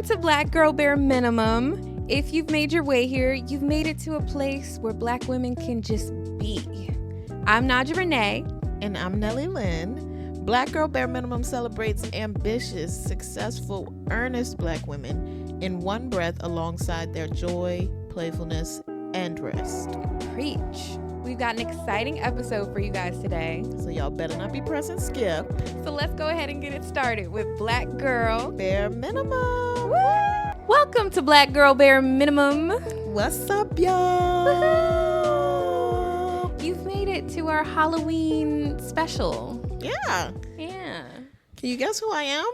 to Black Girl Bare Minimum. If you've made your way here, you've made it to a place where Black women can just be. I'm Najah Renee. And I'm Nelle Lynn. Black Girl Bare Minimum celebrates ambitious, successful, earnest Black women in one breath alongside their joy, playfulness, and rest. Preach. We've got an exciting episode for you guys today. So y'all better not be pressing skip. So let's go ahead and get it started with Black Girl Bare Minimum. Woo! Welcome to Black Girl Bare Minimum. What's up, y'all? You've made it to our Halloween special. Yeah. Yeah. Can you guess who I am?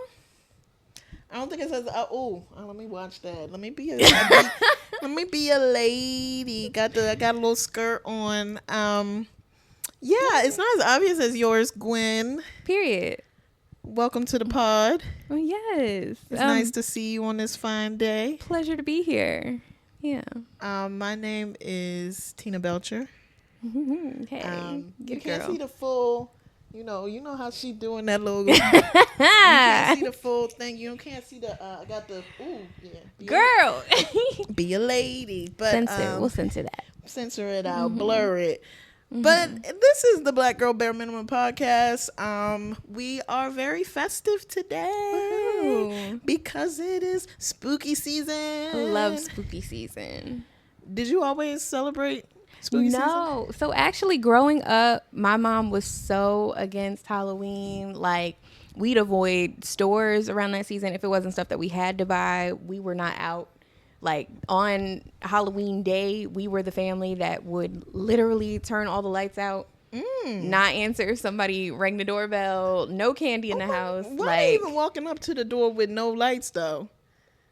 I don't think it says. Let me watch that. Let me be a lady. Got a little skirt on. Yeah, it's not as obvious as yours, Gwen. Period. Welcome to the pod. Oh yes. It's nice to see you on this fine day. Pleasure to be here. Yeah. My name is Tina Belcher. Hey. You Good can't girl. see the full. You know how she doing that little. You can't see the full thing. You can't see the. I got the. Ooh, yeah. Girl. Be a lady, but Censor. We'll censor that. Censor it out, blur it. But this is the Black Girl Bare Minimum podcast. We are very festive today. Woo-hoo. Because it is spooky season. Love spooky season. Did you always celebrate spooky season? No. So actually growing up, my mom was so against Halloween. Like, we'd avoid stores around that season if it wasn't stuff that we had to buy. We were not out. Like, on Halloween day, we were the family that would literally turn all the lights out, not answer if somebody rang the doorbell, no candy in the house. Why even walking up to the door with no lights, though?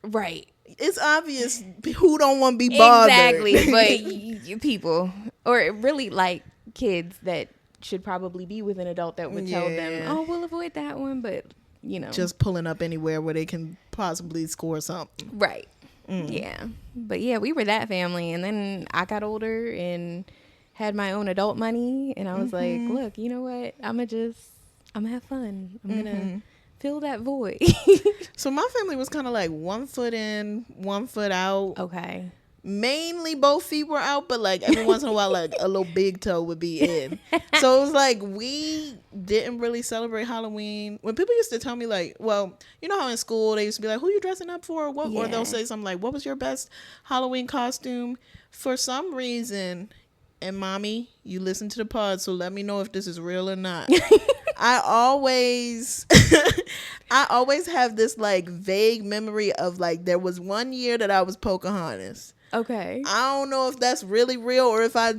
Right. It's obvious who don't want to be bothered. Exactly, but people, or really, like, kids that should probably be with an adult that would tell them, oh, we'll avoid that one, but, you know. Just pulling up anywhere where they can possibly score something. Right. Yeah. But yeah, we were that family. And then I got older and had my own adult money. And I was like, look, you know what? I'm going to have fun. I'm going to fill that void. So my family was kind of like 1 foot in, 1 foot out. Okay. Mainly both feet were out, but like every once in a while, like a little big toe would be in. So it was like we didn't really celebrate Halloween. When people used to tell me like, well, you know how in school they used to be like, who you dressing up for? What? Yeah. Or they'll say something like, what was your best Halloween costume? For some reason, and mommy, you listen to the pod, so let me know if this is real or not. I always have this like vague memory of like there was one year that I was Pocahontas. Okay. I don't know if that's really real or if I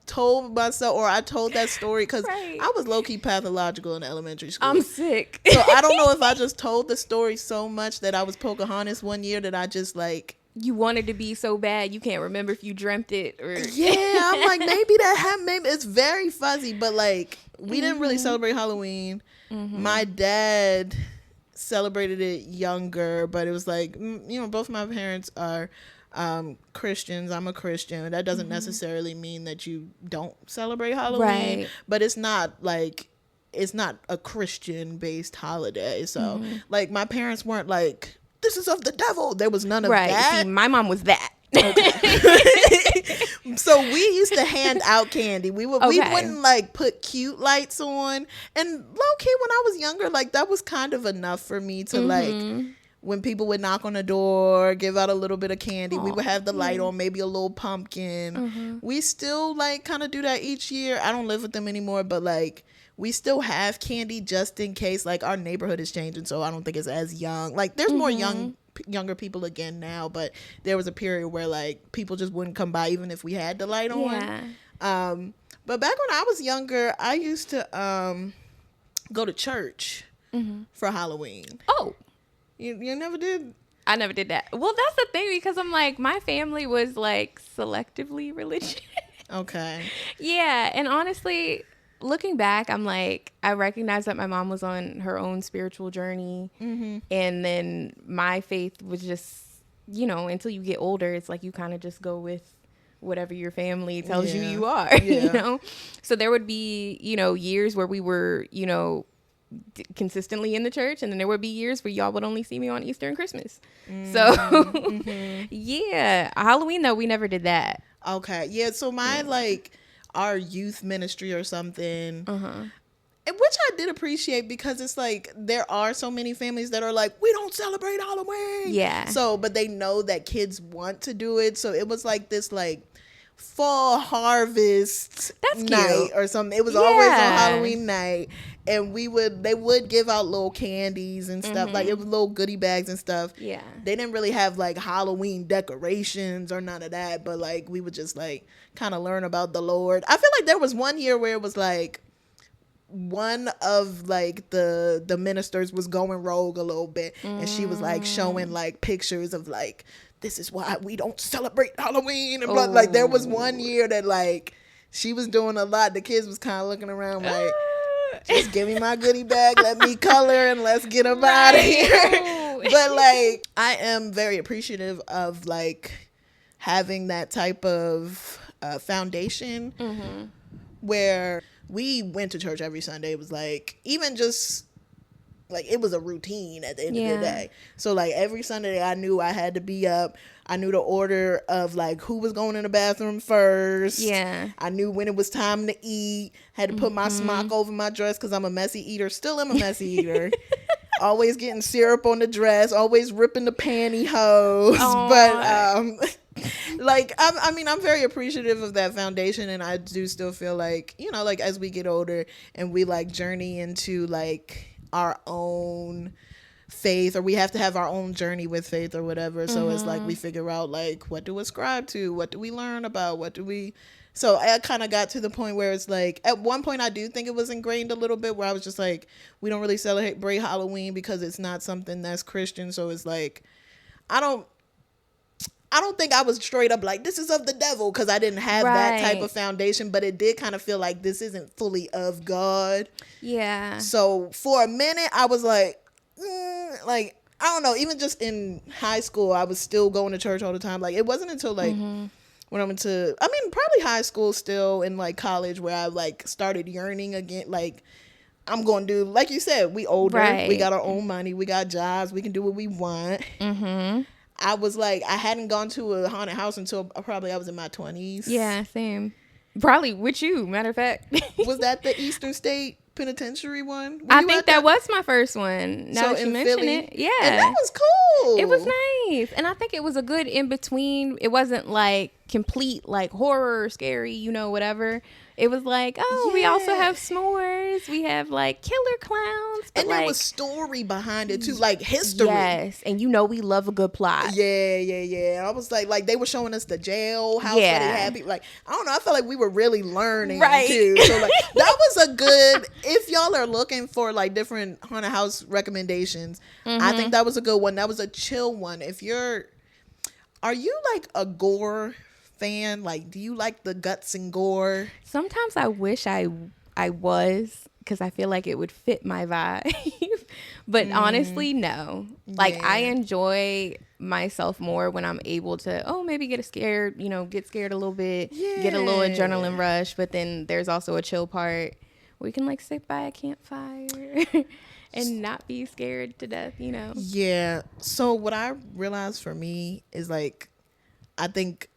told myself or I told that story because Right. I was low-key pathological in elementary school. I'm sick. So I don't know if I just told the story so much that I was Pocahontas one year that I just like. You wanted to be so bad you can't remember if you dreamt it or. Yeah, I'm like, maybe that happened. Maybe it's very fuzzy, but like we didn't really celebrate Halloween. My dad celebrated it younger, but it was like, both my parents are Christians. I'm a Christian. That doesn't necessarily mean that you don't celebrate Halloween, Right. but it's not a Christian based holiday. So like my parents weren't like, this is of the devil. There was none of that. See, my mom was that. So we used to hand out candy. We wouldn't like put cute lights on. And low key when I was younger, like that was kind of enough for me to like when people would knock on the door, give out a little bit of candy, we would have the light on, maybe a little pumpkin. We still like kind of do that each year. I don't live with them anymore, but like we still have candy just in case. Like our neighborhood is changing, so I don't think it's as young. Like there's more younger people again now, but there was a period where like people just wouldn't come by even if we had the light on. Yeah. But back when I was younger, I used to go to church for Halloween. Oh. You never did? I never did that. Well, that's the thing because I'm like, my family was like selectively religious. Okay. Yeah. And honestly, looking back, I'm like, I recognize that my mom was on her own spiritual journey. And then my faith was just, until you get older, it's like you kind of just go with whatever your family tells you are, So there would be, years where we were, consistently in the church, and then there would be years where y'all would only see me on Easter and Christmas. So yeah, Halloween though, we never did that. Okay. Yeah, so my like our youth ministry or something, which I did appreciate, because it's like there are so many families that are like, we don't celebrate Halloween. Yeah. So, but they know that kids want to do it. So it was like this like fall harvest night or something. It was always on Halloween night. And they would give out little candies and stuff. Like it was little goodie bags and stuff. Yeah. They didn't really have like Halloween decorations or none of that. But like we would just like kind of learn about the Lord. I feel like there was one year where it was like, one of like the ministers was going rogue a little bit, and she was like showing like pictures of like, this is why we don't celebrate Halloween, and like there was one year that like she was doing a lot. The kids was kind of looking around like, just give me my goodie bag, let me color, and let's get them out of here. But like I am very appreciative of like having that type of foundation where we went to church every Sunday. It was like, even just like, it was a routine at the end of the day. So like every Sunday I knew I had to be up. I knew the order of like who was going in the bathroom first. Yeah. I knew when it was time to eat. Had to put my smock over my dress because I'm a messy eater. Still am a messy eater. Always getting syrup on the dress. Always ripping the pantyhose. But like I mean, I'm very appreciative of that foundation, and I do still feel like, you know, like as we get older and we like journey into like our own faith, or we have to have our own journey with faith or whatever. So it's like we figure out like, what to ascribe to, what do we learn about, what do we. So I kind of got to the point where it's like, at one point I do think it was ingrained a little bit, where I was just like, we don't really celebrate Halloween because it's not something that's Christian. So it's like, I don't think I was straight up like, this is of the devil, because I didn't have that type of foundation, but it did kind of feel like this isn't fully of God. Yeah. So for a minute I was like, like, I don't know, even just in high school I was still going to church all the time. Like it wasn't until like when I went to, I mean, probably high school still, and like college, where I like started yearning again. Like, I'm going to do, like you said, we older, we got our own money, we got jobs, we can do what we want. I was like, I hadn't gone to a haunted house until probably I was in my 20s. Yeah, same. Probably with you, matter of fact. Was that the Eastern State Penitentiary one? I think that was my first one. Now that you mention it. Yeah. And that was cool. It was nice. And I think it was a good in between. It wasn't like complete like horror, scary, you know, whatever. It was like, we also have s'mores. We have like killer clowns. And there was story behind it too, like history. Yes. And you know we love a good plot. Yeah. I was like they were showing us the jail house where they had people. Like, I don't know, I felt like we were really learning too. So like that was a good, if y'all are looking for like different haunted house recommendations, I think that was a good one. That was a chill one. Are you like a gore fan? Like, do you like the guts and gore? Sometimes I wish I was, because I feel like it would fit my vibe. But honestly, no. Like, I enjoy myself more when I'm able to, maybe get scared a little bit, get a little adrenaline rush. But then there's also a chill part where you can like sit by a campfire and not be scared to death, you know? Yeah. So what I realized for me is like, I think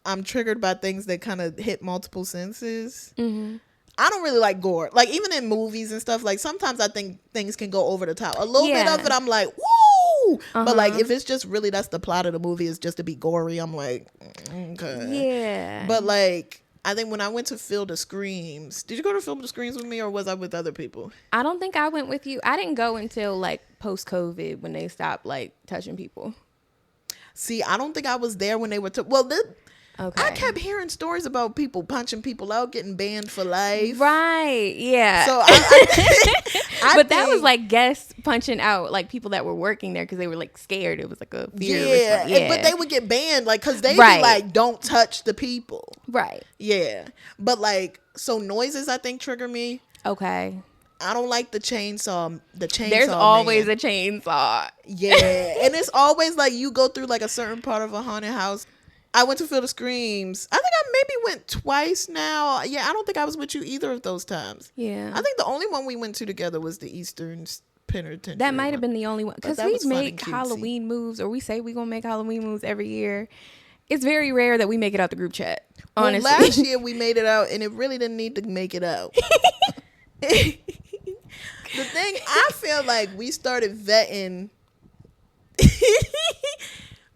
I'm triggered by things that kind of hit multiple senses. I don't really like gore. Like, even in movies and stuff, like, sometimes I think things can go over the top. A little bit of it, I'm like, woo! But, like, if it's just really, that's the plot of the movie, is just to be gory, I'm like, okay. Yeah. But, like, I think when I went to Field of Screams, did you go to Field of Screams with me, or was I with other people? I don't think I went with you. I didn't go until, like, post-COVID, when they stopped, like, touching people. See, I don't think I was there when they were... Okay. I kept hearing stories about people punching people out, getting banned for life. Right, yeah. So but that was like guests punching out like people that were working there because they were like scared. It was like a fear. Yeah, but they would get banned like because they be like, don't touch the people. Right. Yeah. But like, so noises I think trigger me. Okay. I don't like the chainsaw. There's always a chainsaw. Yeah. And it's always like you go through like a certain part of a haunted house. I went to Field of Screams. I think I maybe went twice now. Yeah, I don't think I was with you either of those times. Yeah. I think the only one we went to together was the Eastern Penitentiary. That might have been the only one. Because we make cutesy. Halloween moves, or we say we're going to make Halloween moves every year. It's very rare that we make it out the group chat, honestly. Well, last year we made it out, and it really didn't need to make it out. The thing, I feel like we started vetting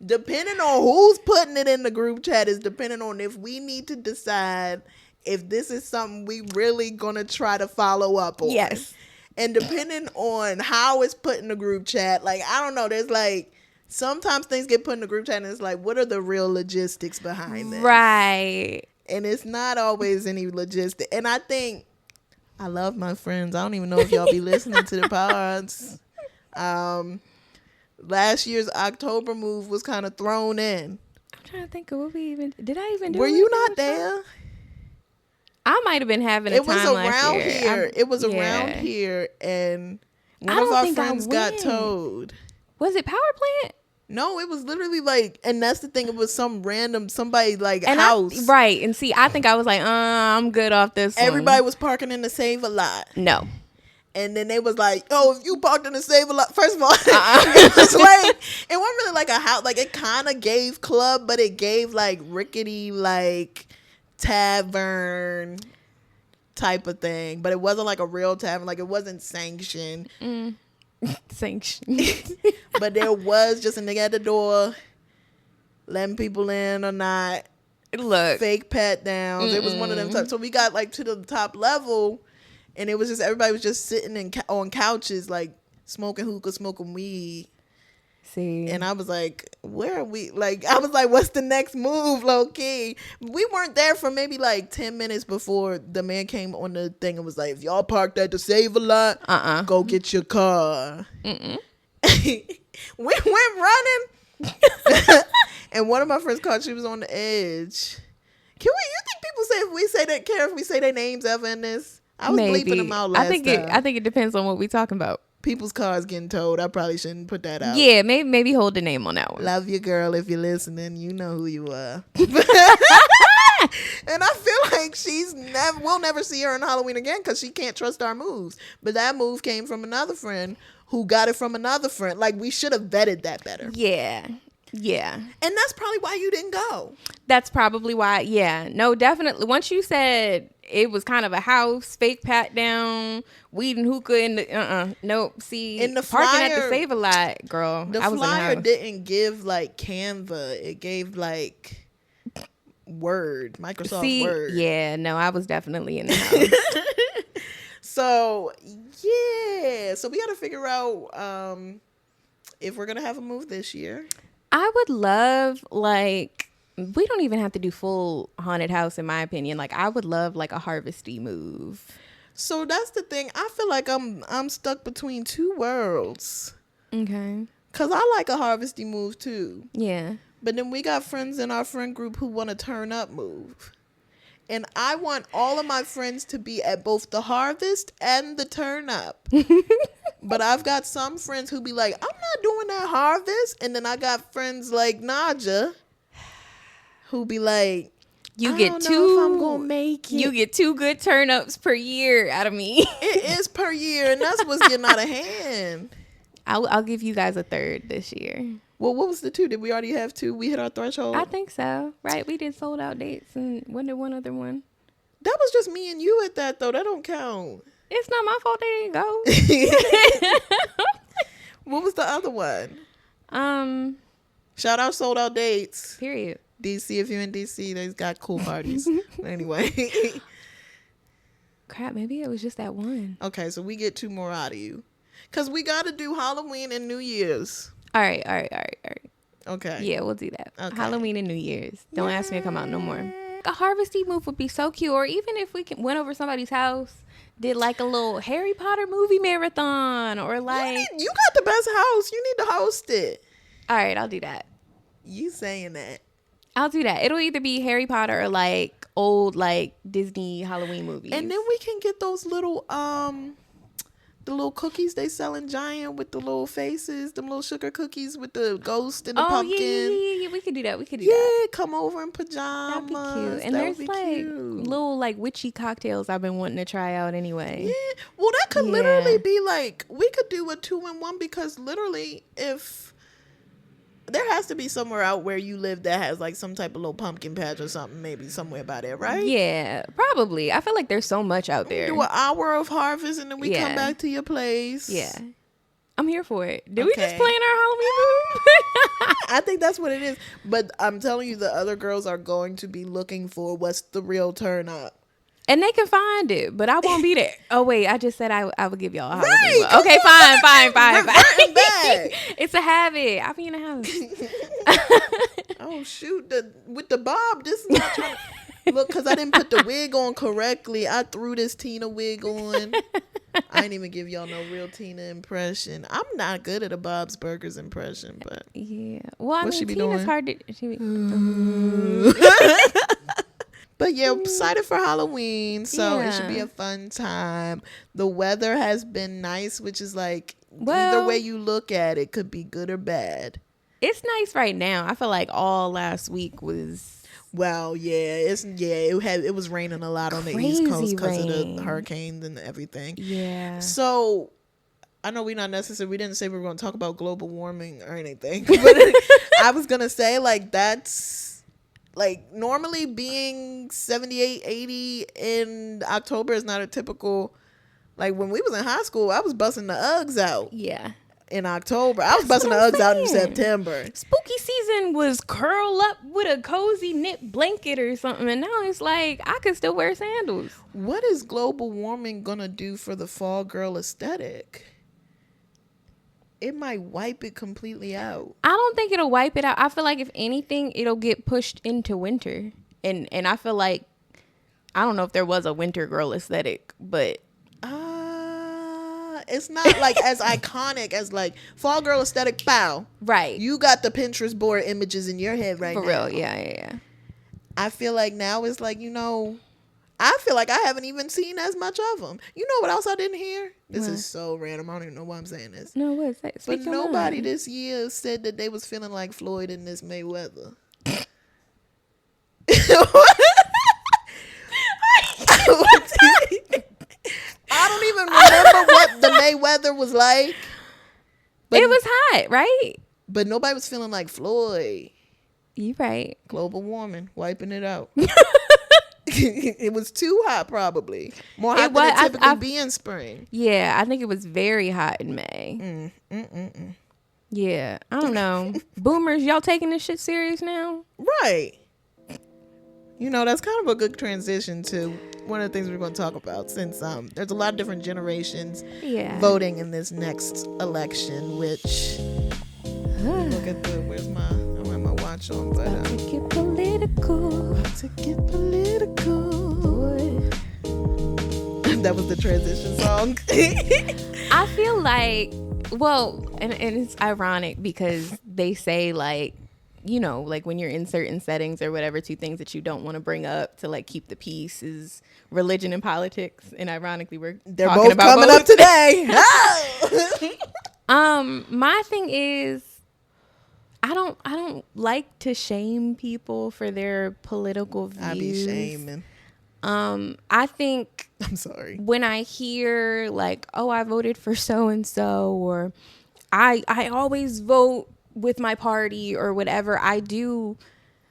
depending on who's putting it in the group chat is depending on if we need to decide if this is something we really gonna try to follow up on. Yes. And depending on how it's put in the group chat, like, I don't know, there's like sometimes things get put in the group chat and it's like, what are the real logistics behind this? Right. And it's not always any logistic. And I think I love my friends. I don't even know if y'all be listening to the pods. Last year's October move was kind of thrown in. I'm trying to think of what we even did. I even do Were you not there? I might have been having a time last year. It was around here. It was around here, and one of our friends got towed. Was it Power Plant? No, it was literally like, and that's the thing. It was some random somebody like house, right? And see, I think I was like, I'm good off this. Everybody was parking in the Save a Lot. No. And then they was like, "Oh, if you parked in the Save a Lot," first of all, it was like it wasn't really like a house. Like it kind of gave club, but it gave like rickety like tavern type of thing. But it wasn't like a real tavern. Like it wasn't sanctioned. Sanctioned. But there was just a nigga at the door, letting people in or not. Look, fake pat downs. It was one of them types. So we got like to the top level. And it was just, everybody was just sitting on couches, like, smoking hookah, smoking weed. See. And I was like, where are we? Like, I was like, what's the next move, low key? We weren't there for maybe, like, 10 minutes before the man came on the thing and was like, if y'all parked at the Save a Lot, go get your car. We went running. And one of my friends called, she was on the edge. You think people say if we say their names ever in this? I was bleeping them out last time. I think it depends on what we're talking about. People's cars getting towed. I probably shouldn't put that out. Yeah, maybe hold the name on that one. Love you, girl. If you're listening, you know who you are. And I feel like we'll never see her on Halloween again because she can't trust our moves. But that move came from another friend who got it from another friend. Like, we should have vetted that better. Yeah. Yeah. And that's probably why you didn't go. That's probably why. Yeah. No, definitely. Once you said it was kind of a house, fake pat down, weed and hookah in the, nope. See, in the parking flyer, at the Save a Lot, girl. The flyer didn't give like Canva. It gave like Word, Microsoft Word. Yeah. No, I was definitely in the house. So, yeah. So we got to figure out if we're going to have a move this year. I would love, like, we don't even have to do full haunted house, in my opinion. Like, I would love, like, a harvesty move. So that's the thing. I feel like I'm stuck between two worlds. Okay. Because I like a harvesty move, too. Yeah. But then we got friends in our friend group who want a turn up move. And I want all of my friends to be at both the harvest and the turn up. But I've got some friends who be like, I'm not doing that harvest. And then I got friends like Najah who be like, you get two. If I'm gonna make it. You get 2 good turn ups per year out of me. It is per year, and that's what's getting out of hand. I'll give you guys a third this year. Well, what was the 2? Did we already have 2? We hit our threshold? I think so. Right? We did sold out dates, and wasn't there one other one? That was just me and you at that, though. That don't count. It's not my fault they didn't go. What was the other one? Shout out sold out dates. Period. DC, if you're in DC, they've got cool parties. Anyway. Crap, maybe it was just that one. Okay, so we get 2 more out of you. Because we got to do Halloween and New Year's. All right. Okay. Yeah, we'll do that. Okay. Halloween and New Year's. Don't ask me to come out no more. A harvesty move would be so cute. Or even if we went over somebody's house, did like a little Harry Potter movie marathon. Or like... You got the best house. You need to host it. All right, I'll do that. You saying that. I'll do that. It'll either be Harry Potter or like old like Disney Halloween movies. And then we can get those little The little cookies they sell in Giant with the little faces, them little sugar cookies with the ghost and the pumpkin. Yeah. We could do that. Yeah, come over in pajamas. That'd be cute. And That would there's be like cute. little like witchy cocktails I've been wanting to try out anyway. Yeah. Well, that could literally be like, we could do a 2-in-1 because literally if there has to be somewhere out where you live that has like some type of little pumpkin patch or something, maybe somewhere by there, right? Yeah, probably. I feel like there's so much out there. Do an hour of harvest and then we come back to your place. Yeah. I'm here for it. Did we just plan our Halloween move? I think that's what it is. But I'm telling you, the other girls are going to be looking for what's the real turn up. And they can find it, but I won't be there. Oh, wait. I just said I would give y'all a Halloween Right, move. Okay, fine. Back. It's a habit. I'll be in the house. Oh, shoot. With the bob, this is not trying to... Look, because I didn't put the wig on correctly. I threw this Tina wig on. I didn't even give y'all no real Tina impression. I'm not good at a Bob's Burgers impression, but... Yeah. Well, I mean, she be Tina's doing? hard to... But yeah, excited for Halloween, so it should be Yeah. a fun time. The weather has been nice, which is like either Well- way you look at it could be good or bad. It's nice right now. I feel like all last week was... Well, yeah, it was raining a lot on the East Coast Crazy because of rain. the hurricanes and everything. Yeah. So I know we didn't say we were going to talk about global warming or anything, but I was going to say like that's like normally being 78, 80 in October is not a typical, like when we was in high school, I was busting the Uggs out Yeah. in October. I was busting the what I'm Uggs out in saying. September. Spooky season was curl up with a cozy knit blanket or something, and now it's like I could still wear sandals. What is global warming going to do for the fall girl aesthetic? It might wipe it completely out. I don't think it'll wipe it out. I feel like if anything, it'll get pushed into winter, and I feel like I don't know if there was a winter girl aesthetic, but It's not like as iconic as like fall girl aesthetic. Pow, right, you got the Pinterest board images in your head right for now. real, yeah. I feel like now it's like, I feel like I haven't even seen as much of them. You know what else I didn't hear? This is so random. I don't even know why I'm saying this. No, what's that? But Speak your nobody mind. this year said that they was feeling like Floyd in this Mayweather. I don't even remember what the Mayweather was like. But, It was hot, right? but nobody was feeling like Floyd. You right. Global warming, wiping it out. It was too hot, probably. More hot than it typically be in spring. Yeah, I think it was very hot in May. Yeah, I don't know. Boomers, y'all taking this shit serious now? Right. That's kind of a good transition to one of the things we're going to talk about, since there's a lot of different generations voting in this next election, which look at where's my watch on, but to get political. to get political. That was the transition song. I feel like, well, and it's ironic because they say like, like when you're in certain settings or whatever, two things that you don't want to bring up to like keep the peace is religion and politics. And ironically, They're talking both about coming both. up today. My thing is, I don't like to shame people for their political views. I be shaming. I think I'm sorry. when I hear like, oh, I voted for so and so, or I always vote with my party or whatever, I do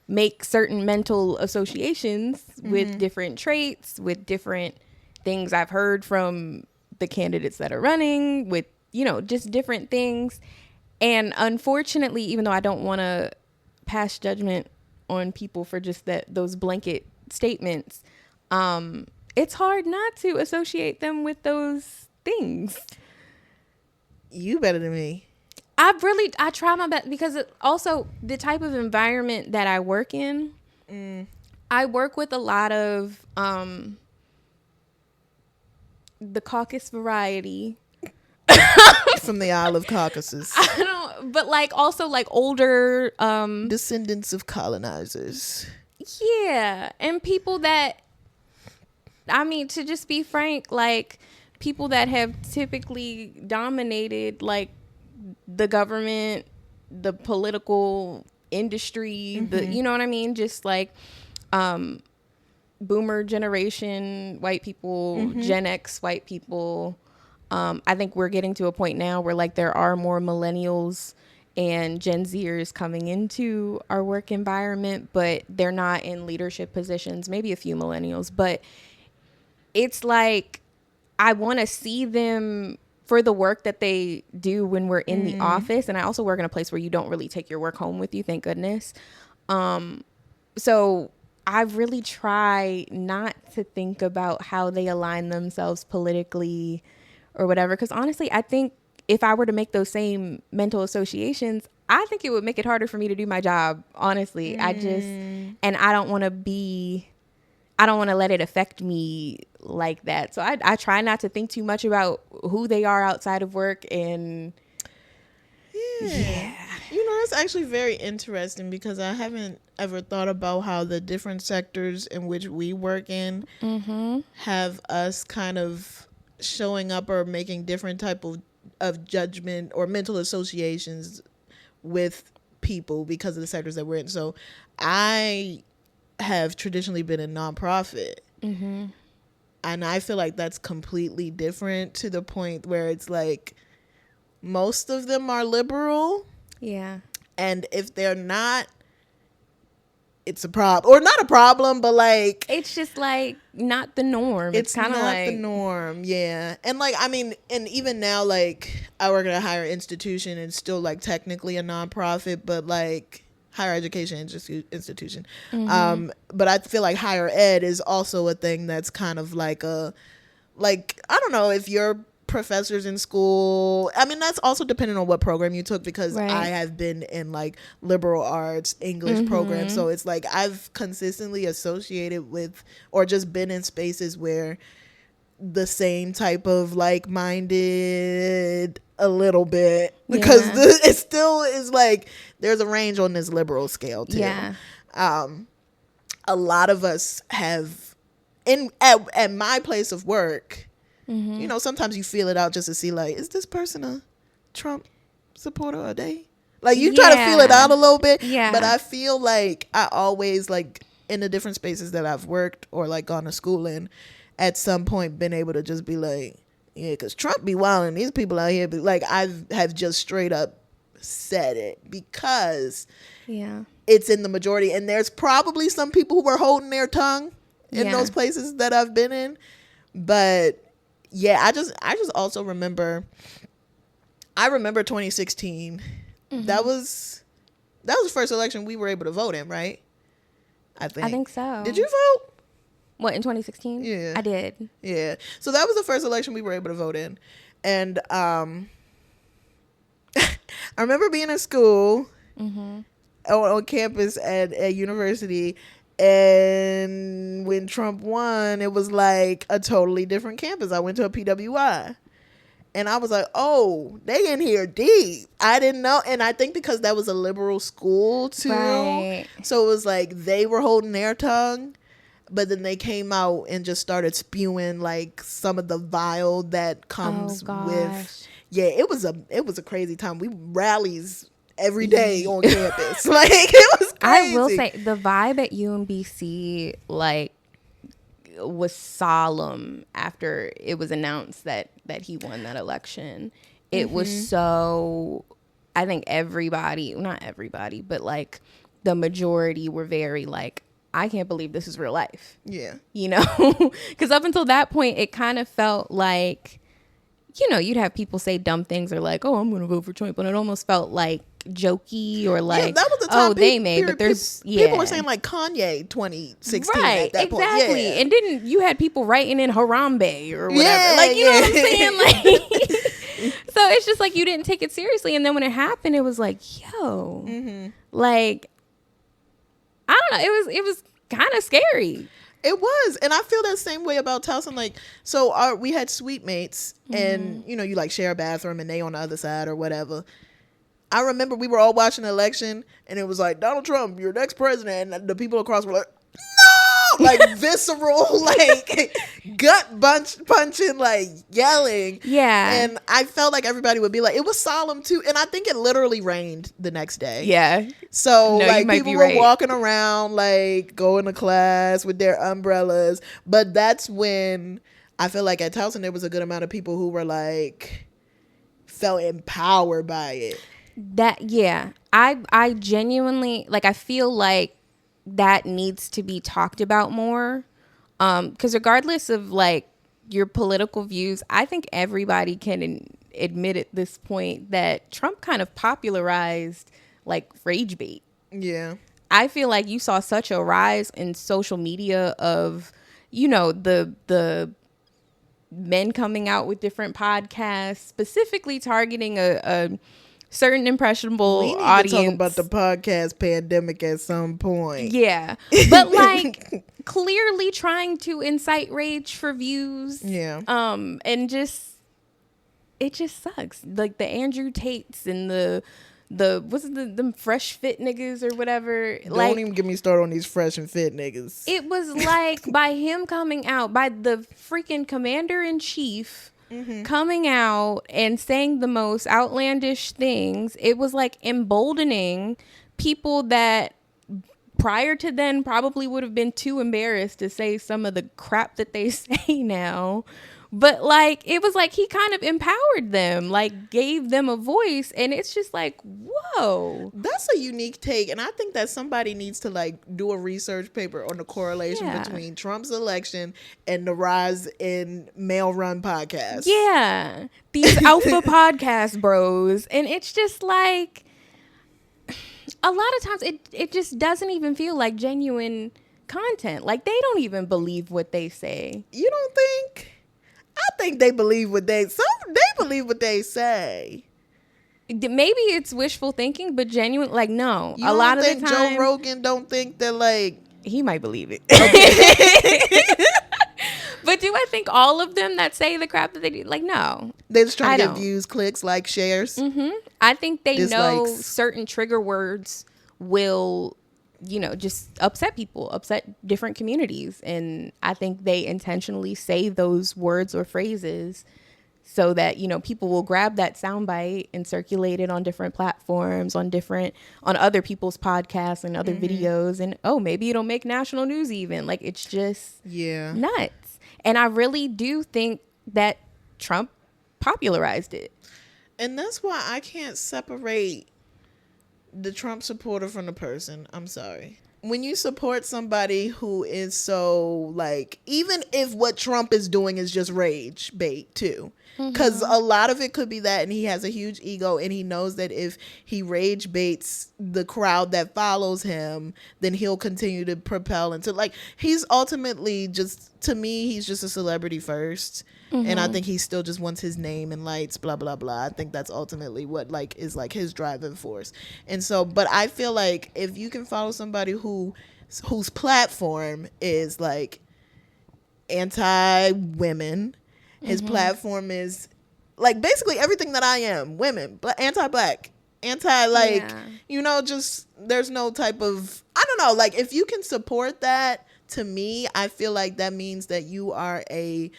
make certain mental associations with different traits, with different things I've heard from the candidates that are running, with just different things. And unfortunately, even though I don't want to pass judgment on people for just those blanket statements, it's hard not to associate them with those things. You better than me. I try my best because also the type of environment that I work in, I work with a lot of the caucus variety. From the Isle of Caucasus. But like also like older Descendants of colonizers. yeah, and people that, I mean, to just be frank, like people that have typically dominated like the government, the political industry, the you know what I mean? Just like boomer generation white people, Gen X white people. I think we're getting to a point now where like there are more millennials and Gen Zers coming into our work environment, but they're not in leadership positions, maybe a few millennials, but it's like I want to see them for the work that they do when we're in the office. And I also work in a place where you don't really take your work home with you, thank goodness. So I really try not to think about how they align themselves politically or whatever, because honestly, I think if I were to make those same mental associations, I think it would make it harder for me to do my job. Honestly, and I don't want to let it affect me like that. So I try not to think too much about who they are outside of work. And yeah. You know, it's actually very interesting because I haven't ever thought about how the different sectors in which we work in have us kind of showing up or making different type of judgment or mental associations with people because of the sectors that we're in. So I have traditionally been a nonprofit. And I feel like that's completely different to the point where it's like most of them are liberal. Yeah. And if they're not, it's a problem. Or not a problem, but like it's just like not the norm. It's kind of like the norm. Yeah. And like, I mean, and even now, like I work at a higher institution and still like technically a nonprofit, but like higher education institution. But I feel like higher ed is also a thing that's kind of like I don't know if you're professors in school. I mean, that's also depending on what program you took, because I have been in like liberal arts English programs. So it's like I've consistently associated with or just been in spaces where the same type of like-minded a little bit, because it still is like there's a range on this liberal scale too. A lot of us have at my place of work, you know, sometimes you feel it out just to see like, is this person a Trump supporter or they? Like you try to feel it out a little bit. But I feel like I always like in the different spaces that I've worked or like gone to school in, at some point been able to just be like, yeah, because Trump be wilding. These people out here, like I have just straight up said it because it's in the majority. And there's probably some people who are holding their tongue in those places that I've been in. But yeah, I just also remember 2016. That was the first election we were able to vote in, right? I think so. Did you vote? What, in 2016? Yeah. I did. Yeah. So that was the first election we were able to vote in. And I remember being in school on campus at a university, and when Trump won, it was like a totally different campus. I went to a PWI. And I was like, oh, they in here deep. I didn't know. And I think because that was a liberal school too. Right. So it was like they were holding their tongue. But then they came out and just started spewing like some of the vile that comes with. Yeah, it was a crazy time. We rallies every day on campus. Like it was crazy. I will say the vibe at UMBC like was solemn after it was announced that he won that election. It was so, I think everybody, not everybody, but like the majority were very like, I can't believe this is real life. Yeah. You know, because up until that point, it kind of felt like, you know, you'd have people say dumb things or like, oh, I'm going to vote for Trump. But it almost felt like jokey or like, that was the time they made. But there's, people were saying like Kanye 2016 at that point. Exactly. And didn't you had people writing in Harambe or whatever. Like, you know what I'm saying? Like, so it's just like you didn't take it seriously. And then when it happened, it was like, yo, like, I don't know. It was kind of scary. It was. And I feel that same way about Towson. Like, so we had suite mates and, you know, you like share a bathroom and they on the other side or whatever. I remember we were all watching the election and it was like, Donald Trump, your next president. And the people across were like, like visceral, like gut punching, like yelling. Yeah. And I felt like everybody would be like, it was solemn too. And I think it literally rained the next day. Yeah. So No, like people were walking around, like going to class with their umbrellas. But that's when I feel like at Towson there was a good amount of people who were like felt empowered by it. I genuinely, like, I feel like that needs to be talked about more, because regardless of like your political views, I think everybody can admit at this point that Trump kind of popularized like rage bait. Yeah, I feel like you saw such a rise in social media of, the men coming out with different podcasts, specifically targeting a certain impressionable we need audience. to talk about the podcast pandemic at some point. Yeah, but like clearly trying to incite rage for views. Yeah. And it just sucks. Like the Andrew Tates and the them fresh fit niggas or whatever. Don't even get me started on these fresh and fit niggas. It was like by him coming out, by the freaking commander-in-chief coming out and saying the most outlandish things, it was like emboldening people that prior to then probably would have been too embarrassed to say some of the crap that they say now. But like, it was like he kind of empowered them, like gave them a voice. And it's just like, whoa. That's a unique take. And I think that somebody needs to like do a research paper on the correlation between Trump's election and the rise in male run podcasts. Yeah. These alpha podcast bros. And it's just like, a lot of times it just doesn't even feel like genuine content. Like they don't even believe what they say. You don't think? I think they believe what they believe what they say. Maybe it's wishful thinking, but genuine, like, no. You a lot of the time, Joe Rogan don't think that, like, he might believe it. Okay. But do I think all of them that say the crap that they do, like, no. They're just trying to get views, clicks, likes, shares. Mm-hmm. I think they know dislikes. certain trigger words will, just upset people, upset different communities. And I think they intentionally say those words or phrases so that, people will grab that soundbite and circulate it on different platforms, on other people's podcasts and other videos. And, maybe it'll make national news even. Like, it's just nuts. And I really do think that Trump popularized it. And that's why I can't separate the Trump supporter from the person. I'm sorry. When you support somebody who is so, like, even if what Trump is doing is just rage bait too, because a lot of it could be that, and he has a huge ego and he knows that if he rage baits the crowd that follows him, then he'll continue to propel into, like, he's ultimately just, to me, he's just a celebrity first. And I think he still just wants his name and lights, blah, blah, blah. I think that's ultimately what, like, is, like, his driving force. And so, but I feel like if you can follow somebody whose platform is, like, anti-women, his platform is, like, basically everything that I am, women, but anti-black, like, just, there's no type of, I don't know, like, if you can support that, to me, I feel like that means that you are a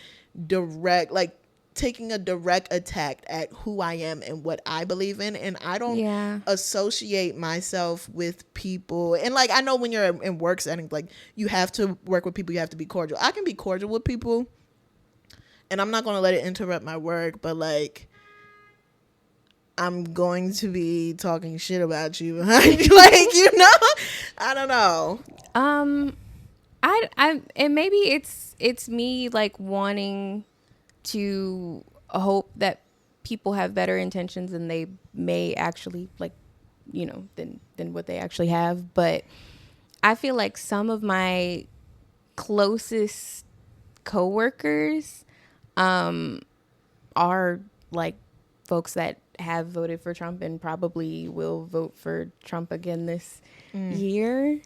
direct, like, taking a direct attack at who I am and what I believe in. And I don't associate myself with people. And, like, I know when you're in work settings, like, you have to work with people, you have to be cordial. I can be cordial with people, and I'm not going to let it interrupt my work, but, like, I'm going to be talking shit about you. Like, I don't know. And maybe it's me, like, wanting to hope that people have better intentions and they may actually, like, than what they actually have. But I feel like some of my closest coworkers are, like, folks that have voted for Trump and probably will vote for Trump again this year.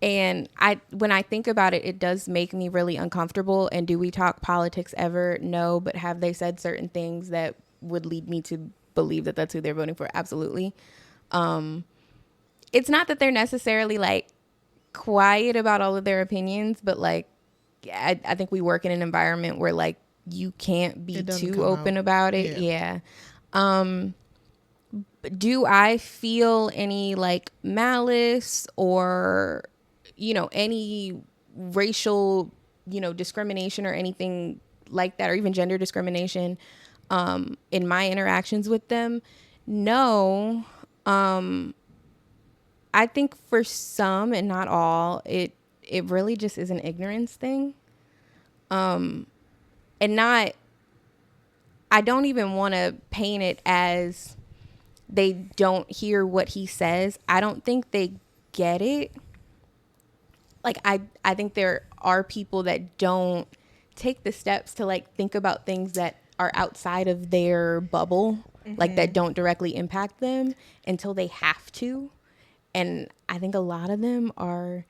And when I think about it, it does make me really uncomfortable. And do we talk politics ever? No. But have they said certain things that would lead me to believe that that's who they're voting for? Absolutely. It's not that they're necessarily, like, quiet about all of their opinions, but like I think we work in an environment where like you can't be too open about it. Yeah. Do I feel any like malice or, you know, any racial, you know, discrimination or anything like that, or even gender discrimination in my interactions with them? No. I think for some and not all, it really just is an ignorance thing. And not, I don't even want to paint it as they don't hear what he says. I don't think they get it. Like, I think there are people that don't take the steps to like think about things that are outside of their bubble, like that don't directly impact them until they have to. And I think a lot of them are,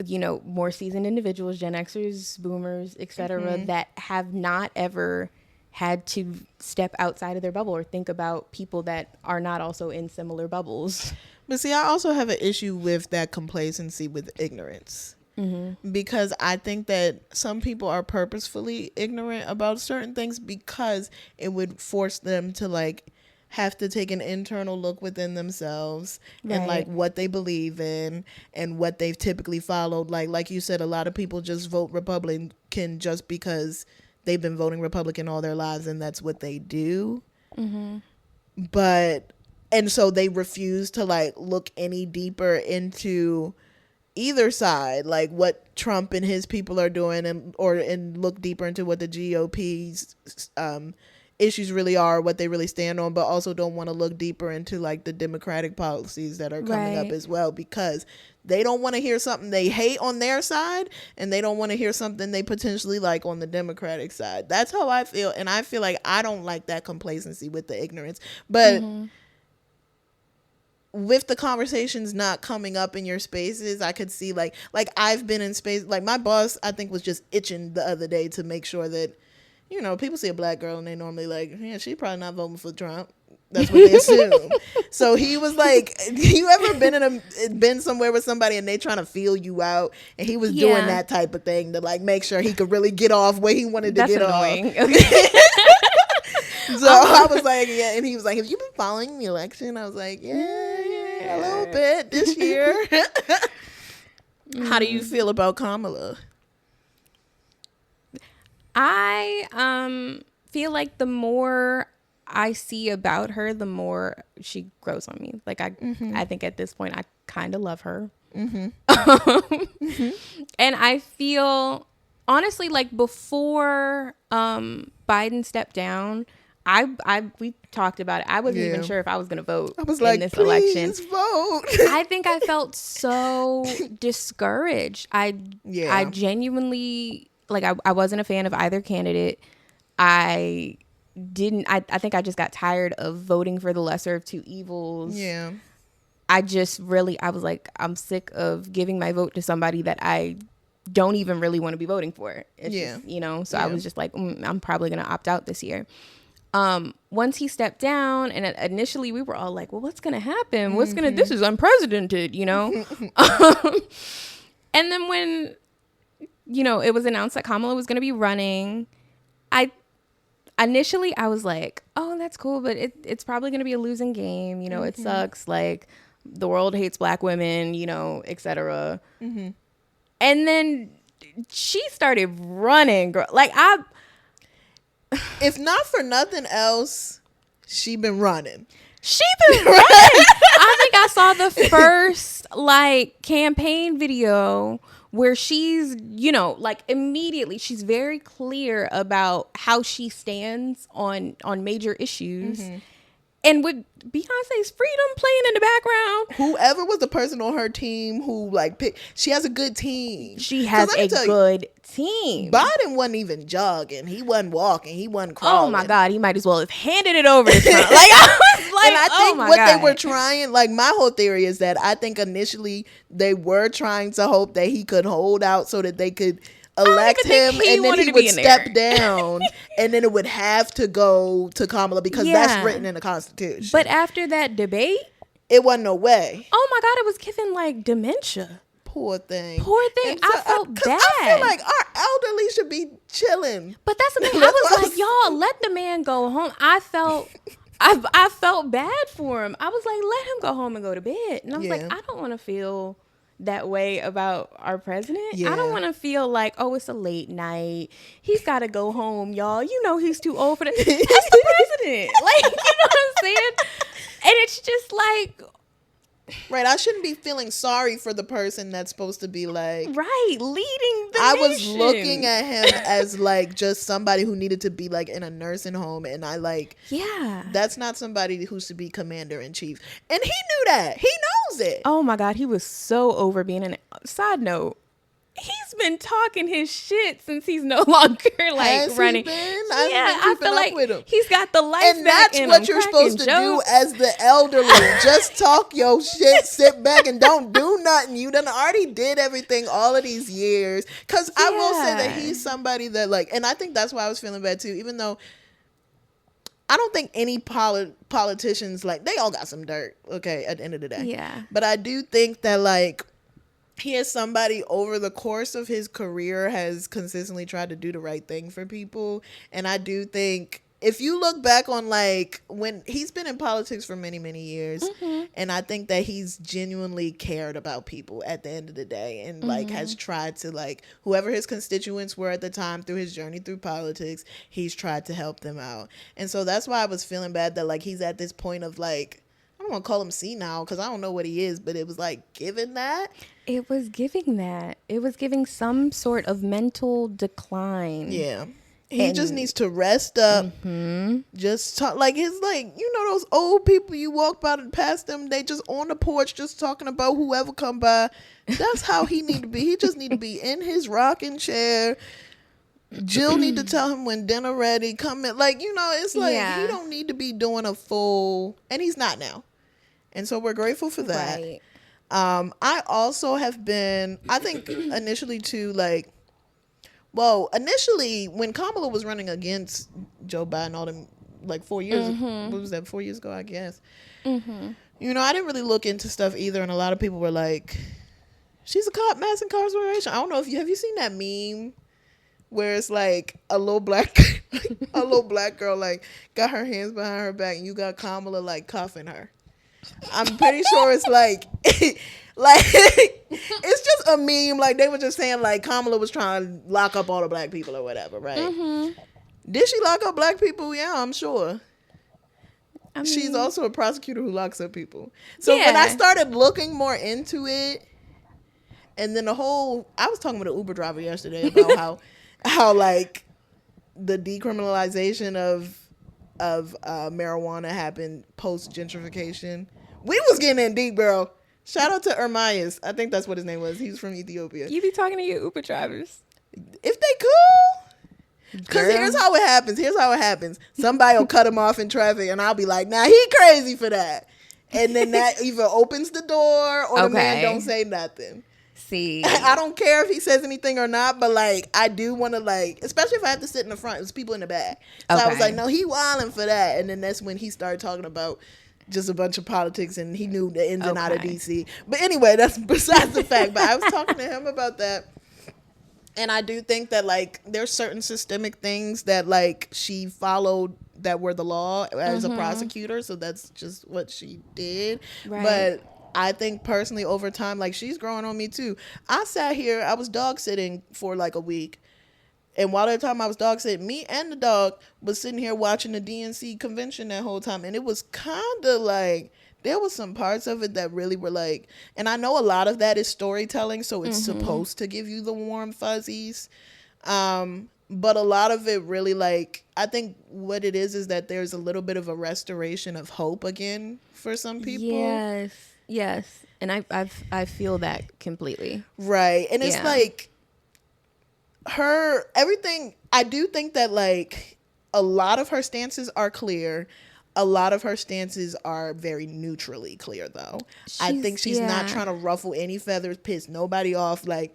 you know, more seasoned individuals, Gen Xers, boomers, etc., that have not ever had to step outside of their bubble or think about people that are not also in similar bubbles. But see, I also have an issue with that complacency with ignorance. Because I think that some people are purposefully ignorant about certain things because it would force them to like have to take an internal look within themselves and like what they believe in and what they've typically followed. Like you said, a lot of people just vote Republican just because they've been voting Republican all their lives and that's what they do. But, and so they refuse to like look any deeper into either side, like what Trump and his people are doing, and look deeper into what the GOP's issues really are, what they really stand on, but also don't want to look deeper into like the Democratic policies that are coming up as well, because they don't want to hear something they hate on their side and they don't want to hear something they potentially like on the Democratic side. That's how I feel, and I feel like I don't like that complacency with the ignorance. But with the conversations not coming up in your spaces, I could see like I've been in space, like my boss I think was just itching the other day to make sure that, you know, people see a black girl and they normally like, yeah, she probably not voting for Trump. That's what they assume. So he was like, you ever been somewhere with somebody and they trying to feel you out, and he was doing that type of thing to like make sure he could really get off where he wanted to get annoying. off. Okay. So I was like, yeah, and he was like, have you been following the election? I was like, yeah, a little bit this year. How do you feel about Kamala? I feel like the more I see about her, the more she grows on me. Like I think at this point I kind of love her. And I feel honestly like before Biden stepped down, we talked about it. I wasn't even sure if I was going to vote in this election. Vote. I think I felt so discouraged. I genuinely, like, I wasn't a fan of either candidate. I think I just got tired of voting for the lesser of two evils. Yeah. I was like, I'm sick of giving my vote to somebody that I don't even really want to be voting for. It's just, you know, so I was just like, I'm probably going to opt out this year. Once he stepped down, and initially we were all like, well, what's going to happen? This is unprecedented, you know? And then when, you know, it was announced that Kamala was going to be running, initially I was like, oh, that's cool, but it's probably going to be a losing game. You know, it sucks. Like, the world hates black women, you know, etc. And then she started running, girl. Like, if not for nothing else, she been running. I think I saw the first like campaign video where she's, you know, like immediately she's very clear about how she stands on major issues. And with Beyonce's Freedom playing in the background, whoever was the person on her team who like picked, she has a good team. She has a good team. Biden wasn't even jogging. He wasn't walking. He wasn't crawling. Oh my God, he might as well have handed it over to Trump. Like, I was like, and I think what they were trying, like my whole theory is that I think initially they were trying to hope that he could hold out so that they could elect him, and then he would step down, and then it would have to go to Kamala because that's written in the Constitution. But after that debate, it wasn't no way. Oh my God, it was giving like dementia. Poor thing. Poor thing. So, I felt bad. I feel like our elderly should be chilling. But that's the thing. I was like, y'all, let the man go home. I felt bad for him. I was like, let him go home and go to bed. And I was like, I don't want to feel that way about our president. I don't want to feel like, oh, it's a late night. He's got to go home, y'all. You know he's too old for that. That's the president. Like, you know what I'm saying? And it's just like... Right, I shouldn't be feeling sorry for the person that's supposed to be like... Right, leading the I nation. was looking at him as like just somebody who needed to be like in a nursing home, and I like... Yeah. That's not somebody who should be commander-in-chief. And he knew that. He knows it. Oh my God, he was so over being an... Side note, he's been talking his shit since he's no longer like Has running. He been? I feel like with him. He's got the life and back that's in what him, you're supposed to jokes. do as the elderly. Just talk your shit, sit back, and don't do nothing. You done already did everything all of these years. Because I will say that he's somebody that like, and I think that's why I was feeling bad too, even though I don't think any politicians, like, they all got some dirt, okay, at the end of the day. Yeah. But I do think that like, he is somebody over the course of his career has consistently tried to do the right thing for people. And I do think if you look back on like when he's been in politics for many, many years, and I think that he's genuinely cared about people at the end of the day, and like has tried to like whoever his constituents were at the time through his journey through politics, he's tried to help them out. And so that's why I was feeling bad that like he's at this point of like, I don't want to call him senile because I don't know what he is, but it was like given that. It was giving that. It was giving some sort of mental decline. Yeah. He just needs to rest up. Just talk like his like, you know, those old people you walk by and past them, they just on the porch just talking about whoever come by. That's how he need to be. He just need to be in his rocking chair. Jill need to tell him when dinner ready. Come in. Like, you know, it's like he don't need to be doing a full, and he's not now. And so we're grateful for that. Right. I also have been, I think initially too, like, well, initially when Kamala was running against Joe Biden all them, like 4 years, what was that, 4 years ago, I guess. You know, I didn't really look into stuff either. And a lot of people were like, she's a cop, mass incarceration. I don't know if have you seen that meme where it's like a little black girl like got her hands behind her back and you got Kamala like cuffing her. I'm pretty sure it's like like it's just a meme. Like they were just saying like Kamala was trying to lock up all the black people or whatever, right? Did she lock up black people? Yeah, I'm sure. I mean, she's also a prosecutor who locks up people. So when I started looking more into it, and then I was talking with an Uber driver yesterday about how like the decriminalization of marijuana happened post gentrification. We was getting in deep, girl. Shout out to Ermias. I think that's what his name was. He's from Ethiopia. You be talking to your Uber drivers if they cool. Because here's how it happens. Somebody will cut him off in traffic and I'll be like, nah, he crazy for that. And then that either opens the door or the man don't say nothing. See, I don't care if he says anything or not, but like I do want to like, especially if I have to sit in the front, there's people in the back. So I was like, no, he wilding for that. And then that's when he started talking about just a bunch of politics and he knew the ins and out of DC. But anyway, that's besides the fact. But I was talking to him about that. And I do think that like there's certain systemic things that like she followed that were the law as a prosecutor. So that's just what she did. Right. But I think personally over time, like she's growing on me too. I sat here, I was dog sitting for like a week. And while the time I was dog sitting, me and the dog was sitting here watching the DNC convention that whole time. And it was kind of like, there was some parts of it that really were like, and I know a lot of that is storytelling. So it's supposed to give you the warm fuzzies. But a lot of it really like, I think what it is that there's a little bit of a restoration of hope again for some people. Yes. And I feel that completely. Right. And it's like everything, I do think that like a lot of her stances are clear. A lot of her stances are very neutrally clear though. I think she's not trying to ruffle any feathers, piss nobody off. Like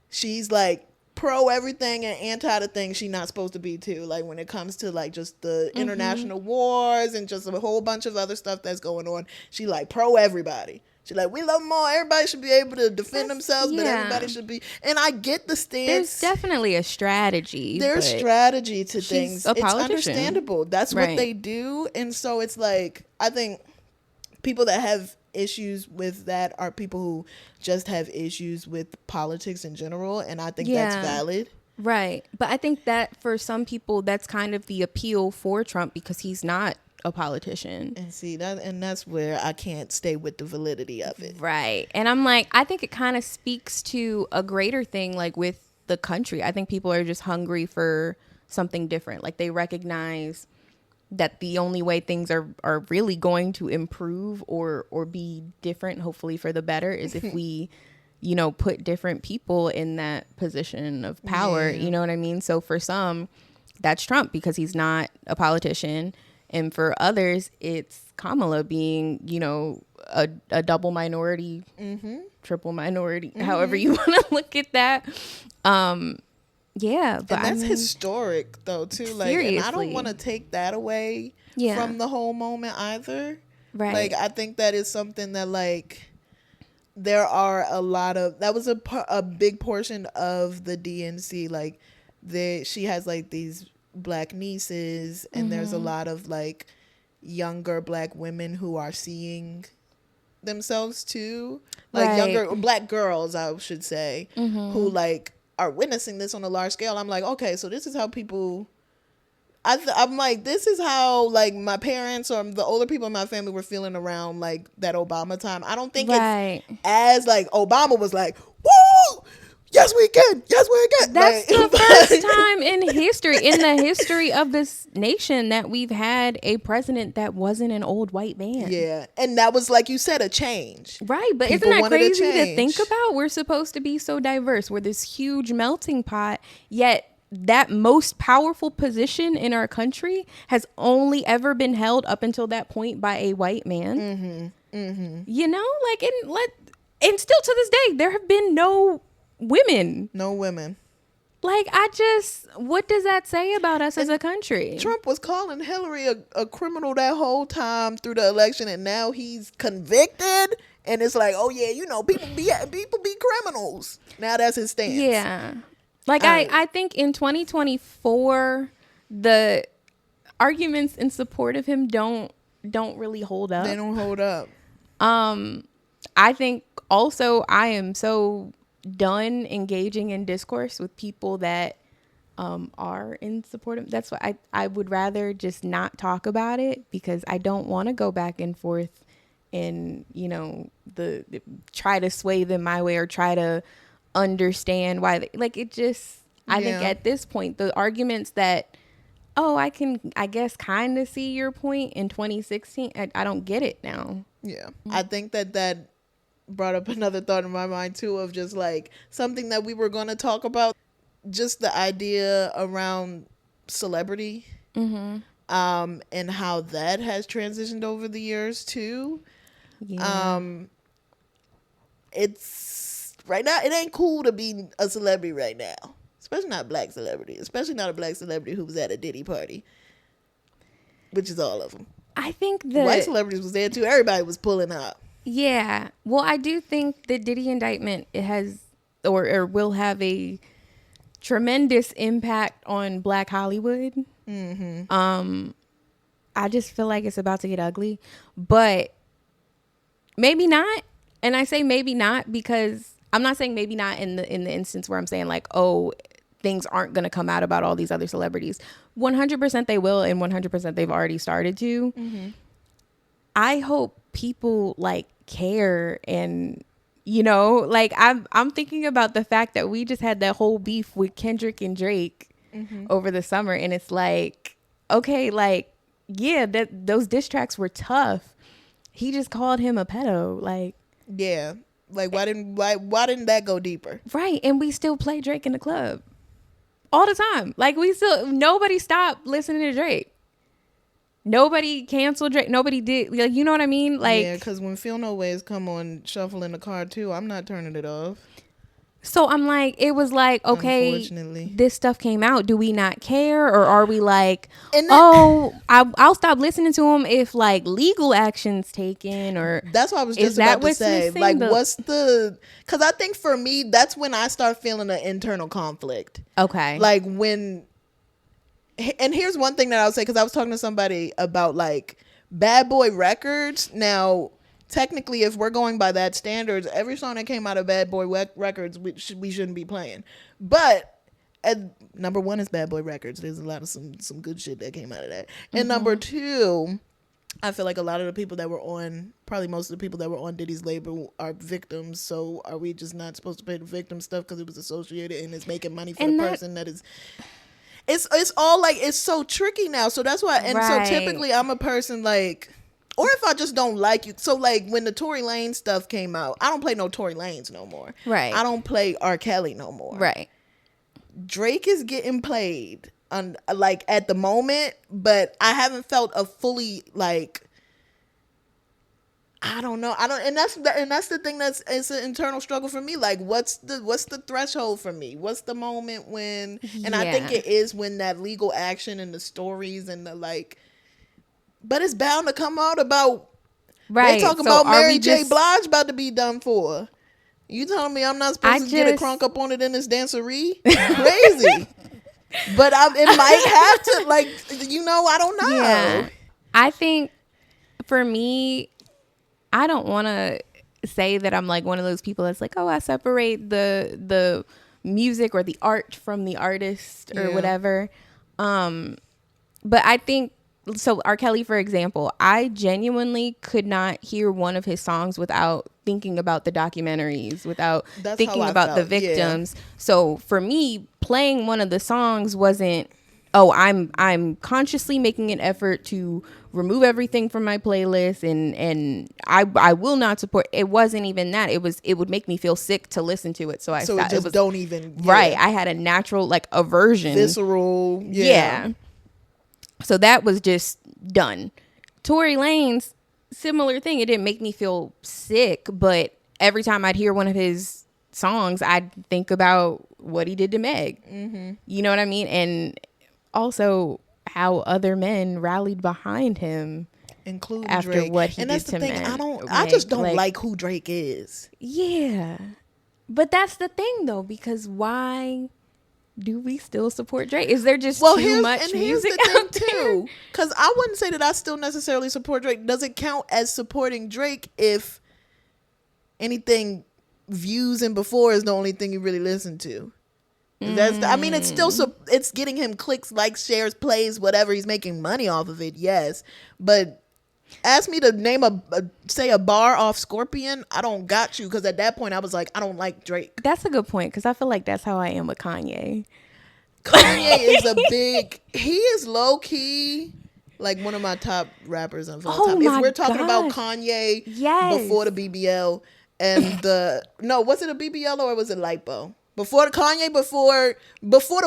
she's like pro everything and anti the things she not supposed to be too. Like when it comes to like just the international wars and just a whole bunch of other stuff that's going on, she like pro everybody. She like, we love them all. Everybody should be able to defend themselves, but everybody should be. And I get the stance. There's definitely a strategy. There's strategy to things. A politician. It's understandable. That's what they do. And so it's like, I think people that have issues with that are people who just have issues with politics in general. And I think that's valid. Right. But I think that for some people, that's kind of the appeal for Trump because he's not a politician. And see that, and that's where I can't stay with the validity of it. Right. And I'm like, I think it kind of speaks to a greater thing, like with the country. I think people are just hungry for something different. Like they recognize that the only way things are really going to improve or be different, hopefully for the better, is if we, you know, put different people in that position of power. You know what I mean? So for some, that's Trump because he's not a politician. And for others, it's Kamala being, you know, a double minority, triple minority, however you want to look at that. Yeah, but and that's historic though too. Like, seriously. And I don't want to take that away from the whole moment either. Right. Like, I think that is something that like there are a lot of that was a big portion of the DNC. Like, she has like these Black nieces, and there's a lot of like younger Black women who are seeing themselves too, like younger Black girls, I should say, who like are witnessing this on a large scale. I'm like, okay, so this is how people. I'm like, this is how like my parents or the older people in my family were feeling around like that Obama time. I don't think it's as like Obama was like, woo. Yes, we can. Yes, we can. That's the first time in the history of this nation, that we've had a president that wasn't an old white man. Yeah. And that was, like you said, a change. Right. But isn't that crazy to think about? We're supposed to be so diverse. We're this huge melting pot, yet that most powerful position in our country has only ever been held up until that point by a white man. You know, like, and still to this day, there have been no women. Like, what does that say about us as a country? Trump was calling Hillary a criminal that whole time through the election, and now he's convicted, and it's like, oh yeah, you know, people be criminals. Now that's his stance. Yeah. Like, I think in 2024, the arguments in support of him don't really hold up. They don't hold up. I think also I am so done engaging in discourse with people that are in support of. That's why I would rather just not talk about it, because I don't want to go back and forth and, you know, the try to sway them my way or try to understand why like it just I think at this point the arguments that I guess kind of see your point in 2016, I don't get it now. I think that brought up another thought in my mind too, of just like something that we were going to talk about, just the idea around celebrity, and how that has transitioned over the years too. It's right now, it ain't cool to be a celebrity right now, especially not a Black celebrity, especially not a Black celebrity who was at a Diddy party, which is all of them. I think the white celebrities was there too. Everybody was pulling up. Yeah. Well, I do think the Diddy indictment, it has or will have a tremendous impact on Black Hollywood. I just feel like it's about to get ugly, but maybe not. And I say maybe not because I'm not saying maybe not in the instance where I'm saying like, oh, things aren't going to come out about all these other celebrities. 100% they will, and 100% they've already started to. I hope people like care, and you know, like I'm thinking about the fact that we just had that whole beef with Kendrick and Drake over the summer, and it's like, okay, like, yeah, those diss tracks were tough. He just called him a pedo, like, yeah, like why didn't that go deeper? Right. And we still play Drake in the club all the time. Like, nobody stopped listening to Drake. Nobody canceled Drake. Nobody did. Like, you know what I mean? Like, yeah, because when Feel No Ways come on shuffle in the car too, I'm not turning it off. So I'm like, it was like, okay, Unfortunately. this stuff came out. Do we not care? Or are we like, And I'll stop listening to him if like legal action's taken? Or that's what I was is just that about to what's say. missing? Like, what's the, because I think for me, that's when I start feeling an internal conflict. Okay. Like when, and here's one thing that I'll say, because I was talking to somebody about like Bad Boy Records. Now, technically, if we're going by that standards, every song that came out of Bad Boy Records, we shouldn't be playing. But number one is Bad Boy Records. There's a lot of some good shit that came out of that. And number two, I feel like a lot of the people that were on, probably most of the people that were on Diddy's label are victims. So are we just not supposed to pay the victim stuff because it was associated and it's making money for the person that is... It's all like, it's so tricky now. So that's why, and so typically I'm a person like, or if I just don't like you. So like when the Tory Lanez stuff came out, I don't play no Tory Lanez no more. Right. I don't play R. Kelly no more. Right. Drake is getting played on like at the moment, but I haven't felt a fully like, I don't know. And that's the thing it's an internal struggle for me. Like, what's the threshold for me? What's the moment when? And I think it is when that legal action and the stories and the like. But it's bound to come out about. Right. They talking about Mary J. Blige about to be done for. You telling me I'm not supposed to get a crunk up on it in this dancery? Crazy. But it might have to, like, I don't know. Yeah. I think for me, I don't want to say that I'm like one of those people that's like, oh, I separate the music or the art from the artist or whatever. But I think, so R. Kelly, for example, I genuinely could not hear one of his songs without thinking about the documentaries, without thinking about the victims. Yeah. So for me, playing one of the songs wasn't, oh, I'm consciously making an effort to remove everything from my playlist and I will not support. It wasn't even that. It would make me feel sick to listen to it. So I stopped. It was, don't even. Yeah. Right. I had a natural like aversion. Visceral. Yeah. So that was just done. Tory Lanez, similar thing. It didn't make me feel sick, but every time I'd hear one of his songs, I'd think about what he did to Meg. Mm-hmm. You know what I mean? And also how other men rallied behind him, including after Drake. what he and did that's to the thing. Meg. I just don't like who Drake is. Yeah, but that's the thing though, because why do we still support Drake? Is there just too much music out there? Because I wouldn't say that I still necessarily support Drake. Does it count as supporting Drake if anything views and before is the only thing you really listen to? I mean, it's still it's getting him clicks, likes, shares, plays, whatever. He's making money off of it, yes. But ask me to name say a bar off Scorpion, I don't got you, because at that point I was like, I don't like Drake. That's a good point, because I feel like that's how I am with Kanye. Kanye is he is low key like one of my top rappers of all time. If we're talking about Kanye before the BBL and was it a BBL or was it Lipo? Before the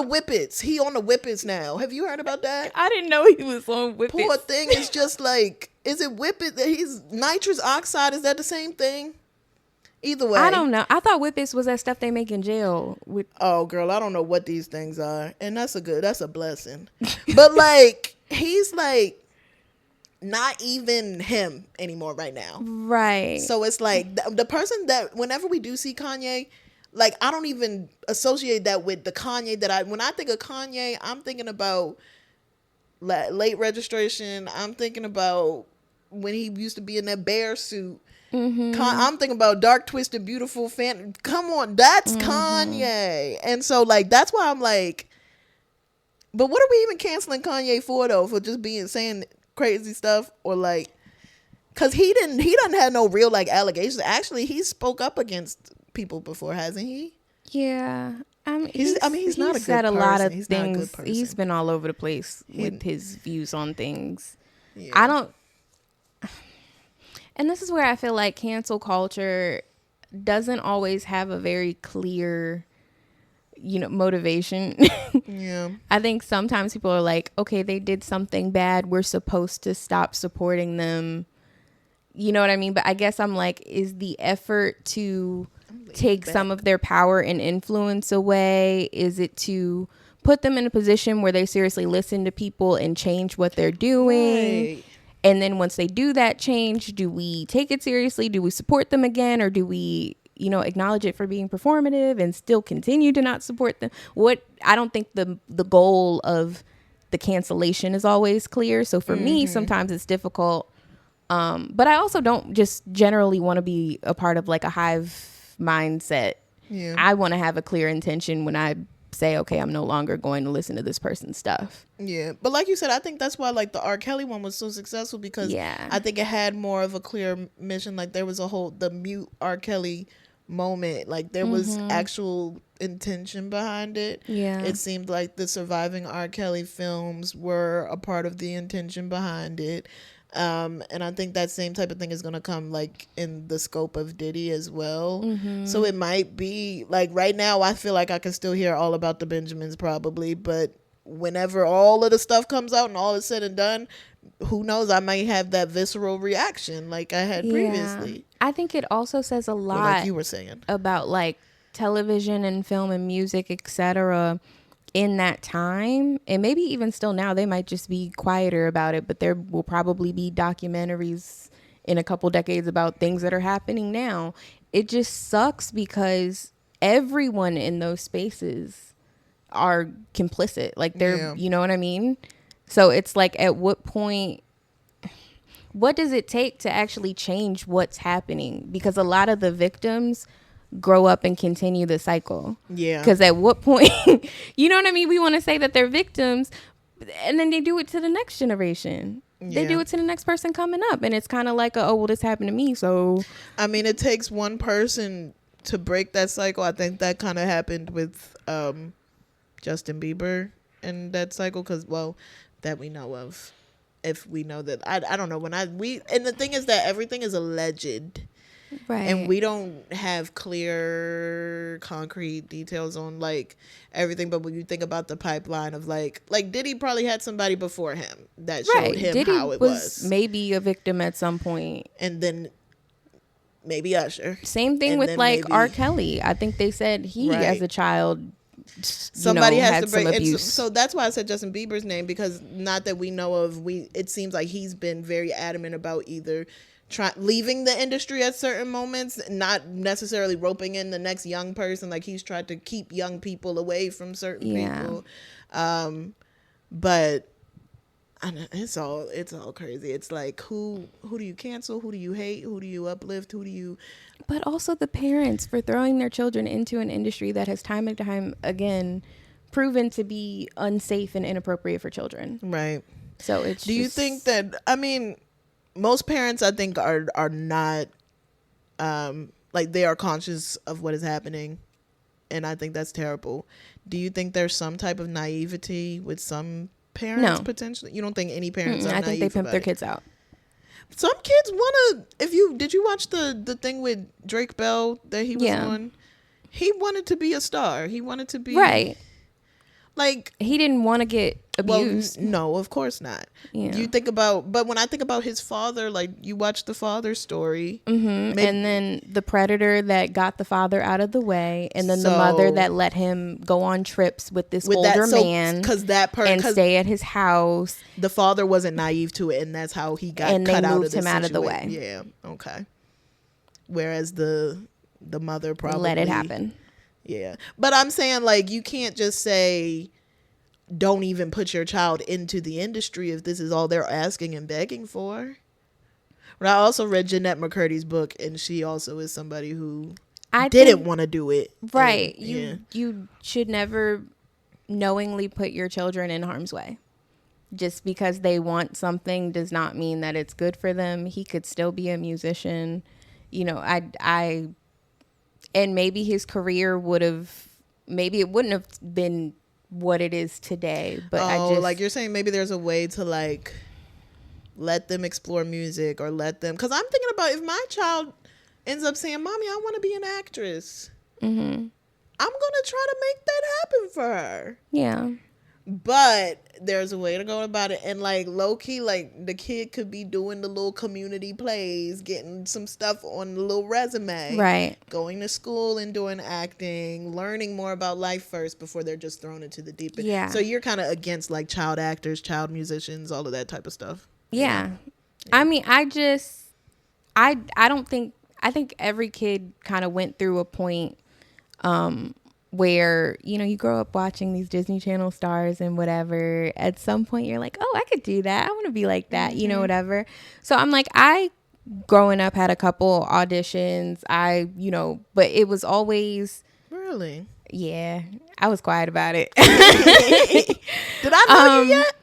Whippets. He on the Whippets now. Have you heard about that? I didn't know he was on Whippets. Poor thing is just like, is it Whippet? He's nitrous oxide. Is that the same thing? Either way. I don't know. I thought Whippets was that stuff they make in jail. Oh, girl, I don't know what these things are. And that's a blessing. But like, he's like not even him anymore right now. Right. So it's like the person that whenever we do see Kanye, like, I don't even associate that with the Kanye when I think of Kanye, I'm thinking about late registration. I'm thinking about when he used to be in that bear suit. Mm-hmm. I'm thinking about Dark Twisted Beautiful Fan. Come on, that's Kanye. And so like, that's why I'm like, but what are we even canceling Kanye for though? For just saying crazy stuff, or like, cause he doesn't have no real like allegations. Actually, he spoke up against people before, hasn't he? Yeah. He's not a good person. Said a lot of things. He's been all over the place with his views on things. Yeah. And this is where I feel like cancel culture doesn't always have a very clear, motivation. Yeah. I think sometimes people are like, okay, they did something bad, we're supposed to stop supporting them. You know what I mean? But I guess I'm like, is the effort to take some of their power and influence away? Is it to put them in a position where they seriously listen to people and change what they're doing? Right. And then once they do that change, do we take it seriously? Do we support them again? Or do we, acknowledge it for being performative and still continue to not support them? I don't think the goal of the cancellation is always clear. So for me, sometimes it's difficult. But I also don't just generally want to be a part of like a hive mindset. Yeah. I want to have a clear intention when I say, okay, I'm no longer going to listen to this person's stuff. Yeah. But like you said, I think that's why like the R. Kelly one was so successful, because I think it had more of a clear mission. Like there was the mute R. Kelly moment. Like there was actual intention behind it. Yeah. It seemed like the surviving R. Kelly films were a part of the intention behind it. And I think that same type of thing is going to come like in the scope of Diddy as well. So it might be like right now I feel like I can still hear all about the Benjamins probably, but whenever all of the stuff comes out and all is said and done, who knows, I might have that visceral reaction like I had previously. I think it also says a lot, like you were saying, about like television and film and music, etc. in that time, and maybe even still now, they might just be quieter about it, but there will probably be documentaries in a couple decades about things that are happening now. It just sucks because everyone in those spaces are complicit. Like they're, you know what I mean? So it's like, at what point, what does it take to actually change what's happening? Because a lot of the victims grow up and continue the cycle. Yeah. Because at what point, you know what I mean? We want to say that they're victims, and then they do it to the next generation. Yeah. They do it to the next person coming up. And it's kind of like, oh, well, this happened to me. So, I mean, it takes one person to break that cycle. I think that kind of happened with Justin Bieber and that cycle. Because, well, that we know of. If we know that, I don't know. And the thing is that everything is alleged. Right. And we don't have clear, concrete details on like everything. But when you think about the pipeline of like Diddy probably had somebody before him that showed him Diddy how it was. Maybe a victim at some point. And then maybe Usher. Same thing with like R. Kelly. I think they said as a child, somebody has to break. So that's why I said Justin Bieber's name, because not that we know of, it seems like he's been very adamant about either leaving the industry at certain moments, not necessarily roping in the next young person. Like he's tried to keep young people away from certain people. But I know, it's all crazy. It's like who do you cancel? Who do you hate? Who do you uplift? Who do you? But also the parents for throwing their children into an industry that has time and time again proven to be unsafe and inappropriate for children. Right. So it's. Do you think that? I mean, most parents, I think, are not like they are conscious of what is happening, and I think that's terrible. Do you think there's some type of naivety with some parents? No. Potentially? You don't think any parents are naive? I think they pimp their kids out. Some kids want to. Did you watch the thing with Drake Bell that he was on? He wanted to be a star. He wanted to be like, he didn't want to get abused. Well, no, of course not. Yeah. You think about, but when I think about his father, like you watch the father story, and then the predator that got the father out of the way, and then the mother that let him go on trips with this older man, because that person and stay at his house. The father wasn't naive to it, and that's how he got and cut out of him out of the way. Yeah, okay. Whereas the mother probably let it happen. Yeah, but I'm saying like you can't just say don't even put your child into the industry if this is all they're asking and begging for. But I also read Jeanette McCurdy's book, and she also is somebody who didn't want to do it. Right. And, you should never knowingly put your children in harm's way. Just because they want something does not mean that it's good for them. He could still be a musician. You know, and maybe his career maybe it wouldn't have been what it is today. But like you're saying, maybe there's a way to like let them explore music, or let them, because I'm thinking about if my child ends up saying, "Mommy, I want to be an actress," I'm gonna try to make that happen for her. Yeah. But there's a way to go about it. And like low key, like the kid could be doing the little community plays, getting some stuff on the little resume. Right. Going to school and doing acting, learning more about life first before they're just thrown into the deep end. Yeah. So you're kind of against like child actors, child musicians, all of that type of stuff. Yeah. I mean, I don't think, I think every kid kind of went through a point where, you know, you grow up watching these Disney Channel stars and whatever. At some point you're like, oh, I could do that. I want to be like that, you know, whatever. So I'm like, I growing up had a couple auditions. But it was always. Really? Yeah. I was quiet about it. Did I know you yet?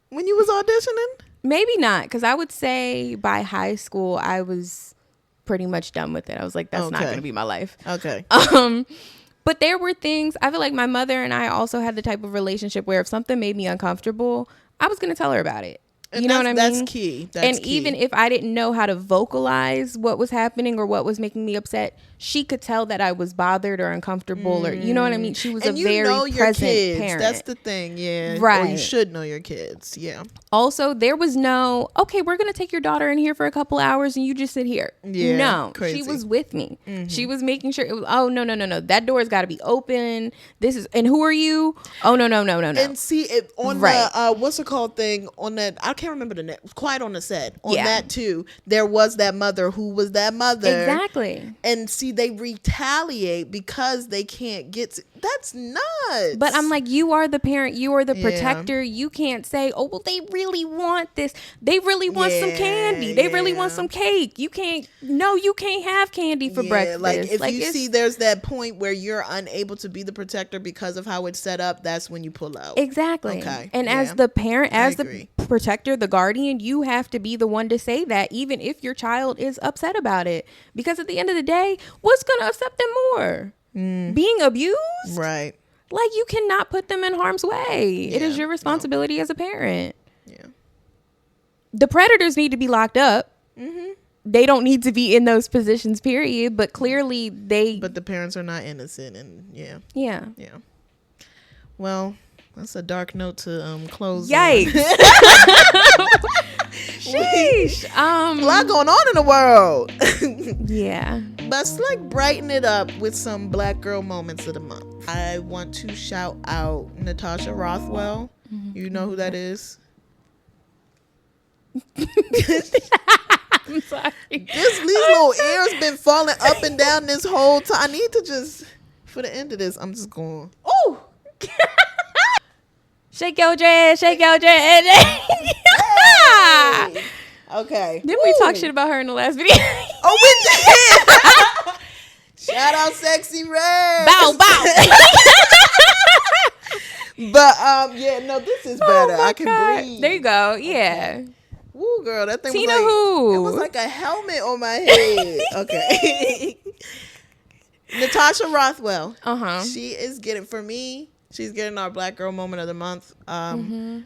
When you was auditioning? Maybe not, because I would say by high school I was pretty much done with it. I was like, that's not going to be my life. Okay. But there were things, I feel like my mother and I also had the type of relationship where if something made me uncomfortable, I was going to tell her about it. And you know what I mean? That's key. That's key. Even if I didn't know how to vocalize what was happening or what was making me upset, she could tell that I was bothered or uncomfortable or, you know what I mean? She was a very present parent. That's the thing, yeah. Right. Or you should know your kids, yeah. Also, there was no, okay, we're going to take your daughter in here for a couple hours and you just sit here. Yeah, no, crazy. She was with me. She was making sure it was, oh, no. That door's got to be open. And who are you? Oh, no. And see, on the, what's it called thing, on that, I can't remember the name, Quiet on the Set. On that too, there was that mother who was that mother. Exactly. And see, they retaliate because they can't get that's nuts. But I'm like, you are the parent, you are the protector. You can't say, oh, well, they really want this. They really want some candy. They really want some cake. You can't have candy for breakfast. Like if you see there's that point where you're unable to be the protector because of how it's set up, that's when you pull out. Exactly. Okay. And as the parent, as the protector, the guardian, you have to be the one to say that, even if your child is upset about it. Because at the end of the day, what's going to upset them more? Being abused? Right. Like, you cannot put them in harm's way. It is your responsibility as a parent. Yeah. The predators need to be locked up. They don't need to be in those positions, period. But clearly But the parents are not innocent, and yeah. Well, that's a dark note to close. Yikes. Sheesh. A lot going on in the world. Yeah. But let's like brighten it up with some Black girl moments of the month. I want to shout out Natasha Rothwell. You know who that is? I'm sorry. These little ears been falling up and down this whole time. I need to just, for the end of this, I'm just going, oh. Shake your dress, shake your dress. Hey. Okay. Didn't we talk shit about her in the last video? Oh, we did. Shout out Sexy Red. Bow, bow. But this is better. I can breathe. There you go. Yeah. Okay. Woo, girl, that thing Tina was like, who? It was like a helmet on my head. Okay. Natasha Rothwell. She is getting, for me, she's getting our Black Girl Moment of the Month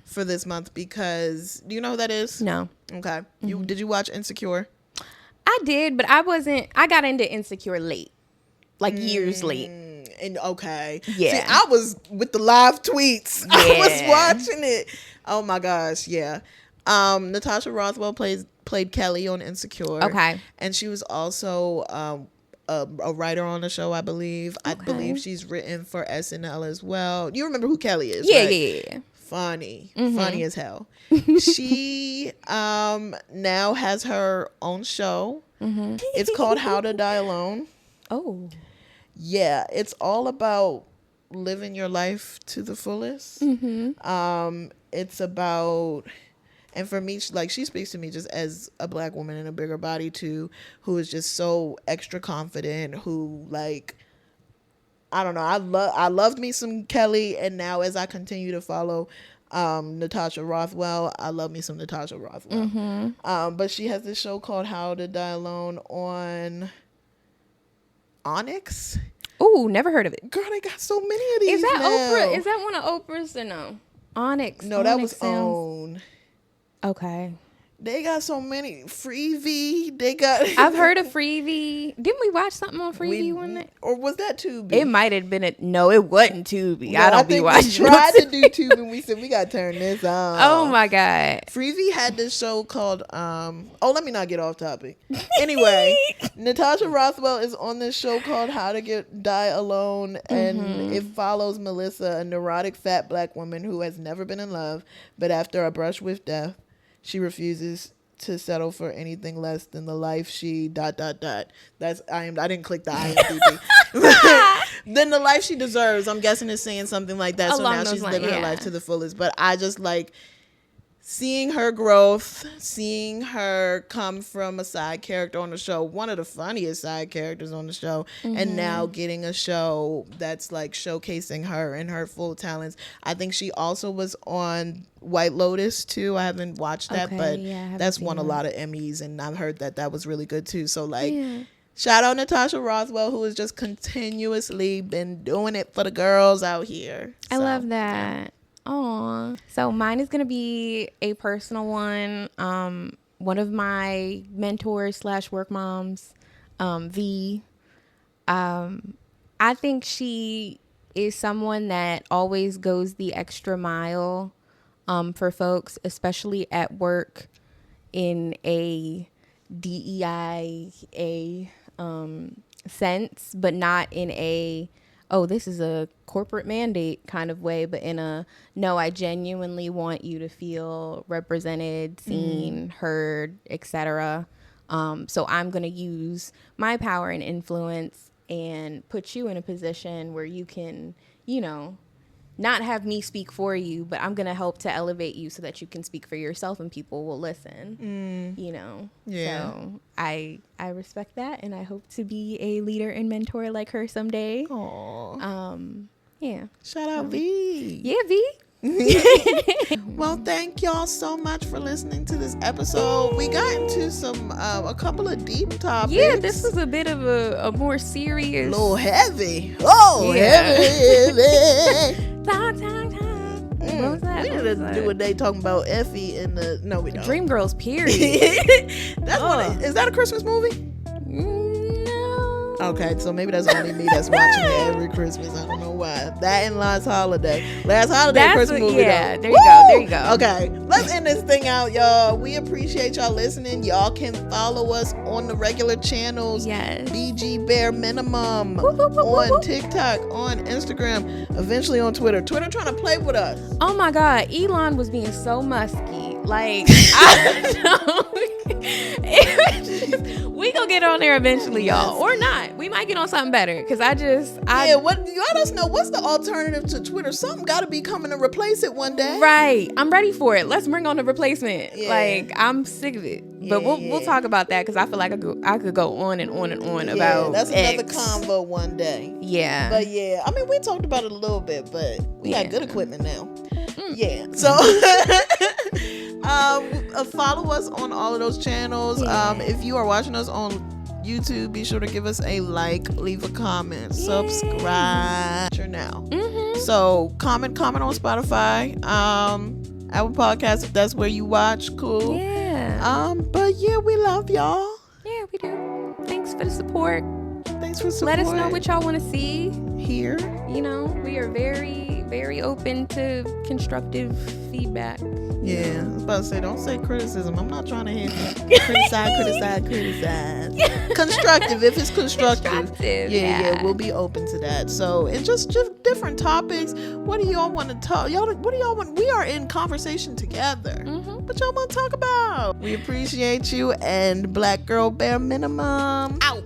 for this month because, do you know who that is? No. Okay. Did you watch Insecure? I did, but I got into Insecure late. Like years late. And okay. Yeah. See, I was with the live tweets. Yeah. I was watching it. Oh my gosh, yeah. Natasha Rothwell played Kelly on Insecure. Okay. And she was also a writer on the show, I believe. Okay. I believe she's written for SNL as well. You remember who Kelly is, yeah, right? Yeah. Funny. Funny as hell. She now has her own show. It's called How to Die Alone. Oh. Yeah, it's all about living your life to the fullest. It's about, and for me, she speaks to me just as a Black woman in a bigger body too, who is just so extra confident, who like, I don't know, I loved me some Kelly, and now as I continue to follow Natasha Rothwell, I love me some Natasha Rothwell. But she has this show called How to Die Alone on Onyx. Ooh, never heard of it. Girl, they got so many of these. Is that now. Oprah? Is that one of Oprah's or no? Onyx. No, that was OWN. Okay. They got so many. Freevee. They got. I've heard of Freevee. Didn't we watch something on Freevee one night? Or was that Tubi? It might have been no, it wasn't Tubi. No, I don't be watching. We tried to do Tubi and we said we gotta turn this on. Oh my God. Freevee had this show called let me not get off topic. Anyway, Natasha Rothwell is on this show called How to Die Alone, and it follows Melissa, a neurotic fat black woman who has never been in love, but after a brush with death, she refuses to settle for anything less than the life she ... That's I didn't click the IMDb. Then the life she deserves. I'm guessing is saying something like that. Along so now she's lines, living her life to the fullest. But I just like seeing her growth, seeing her come from a side character on the show, one of the funniest side characters on the show, and now getting a show that's like showcasing her and her full talents. I think she also was on White Lotus too. I haven't watched that, but that's won a lot of Emmys, and I've heard that was really good too. So like, shout out Natasha Rothwell, who has just continuously been doing it for the girls out here. I love that. Oh, so mine is going to be a personal one. One of my mentors / work moms, V. I think she is someone that always goes the extra mile for folks, especially at work, in a DEI sense, but not in a this is a corporate mandate kind of way, but in a, no, I genuinely want you to feel represented, seen, heard, etc. So I'm going to use my power and influence and put you in a position where you can, not have me speak for you, but I'm going to help to elevate you so that you can speak for yourself and people will listen, Yeah. So I respect that, and I hope to be a leader and mentor like her someday. Aww. Yeah. Shout out V. Yeah, V. Well, thank y'all so much for listening to this episode. We got into a couple of deep topics. Yeah, this was a bit of a more serious, a little heavy. Heavy. Time. What was that? We need to do a day talking about Effie and the... No, we don't. Dreamgirls, period. Is that a Christmas movie? No. Okay, so maybe that's only me that's watching it every Christmas. I don't know why. That and Last Holiday. Christmas movie. Yeah, though. there you go. Okay, let's end this thing out, y'all. We appreciate y'all listening. Y'all can follow us on the regular channels. Yes. BG Bare Minimum on TikTok, on Instagram, eventually on Twitter. Twitter trying to play with us. Oh my God, Elon was being so musky. Like, I don't know. We gonna get on there eventually, y'all, or not. We might get on something better, because what you let us know, what's the alternative to Twitter? Something got to be coming to replace it one day. Right, I'm ready for it. Let's bring on the replacement. Like, I'm sick of it, but we'll talk about that, because I feel like I could go on and on and on about that's X. another combo one day. Yeah, but I mean, we talked about it a little bit, but we got good equipment now. So follow us on all of those channels. If you are watching us on YouTube, be sure to give us a like, leave a comment, subscribe now. So comment on Spotify, Apple Podcasts, if that's where you watch. Cool. But we love y'all. Yeah, we do. Thanks for the support. Let us know what y'all want to see here. We are very, very open to constructive feedback. Yeah, I was about to say, don't say criticism. I'm not trying to hear criticize. Constructive, if it's constructive. Yeah, we'll be open to that. So, and just different topics. What do y'all want to talk? What do y'all want? We are in conversation together. What y'all want to talk about? We appreciate you, and Black Girl Bare Minimum out.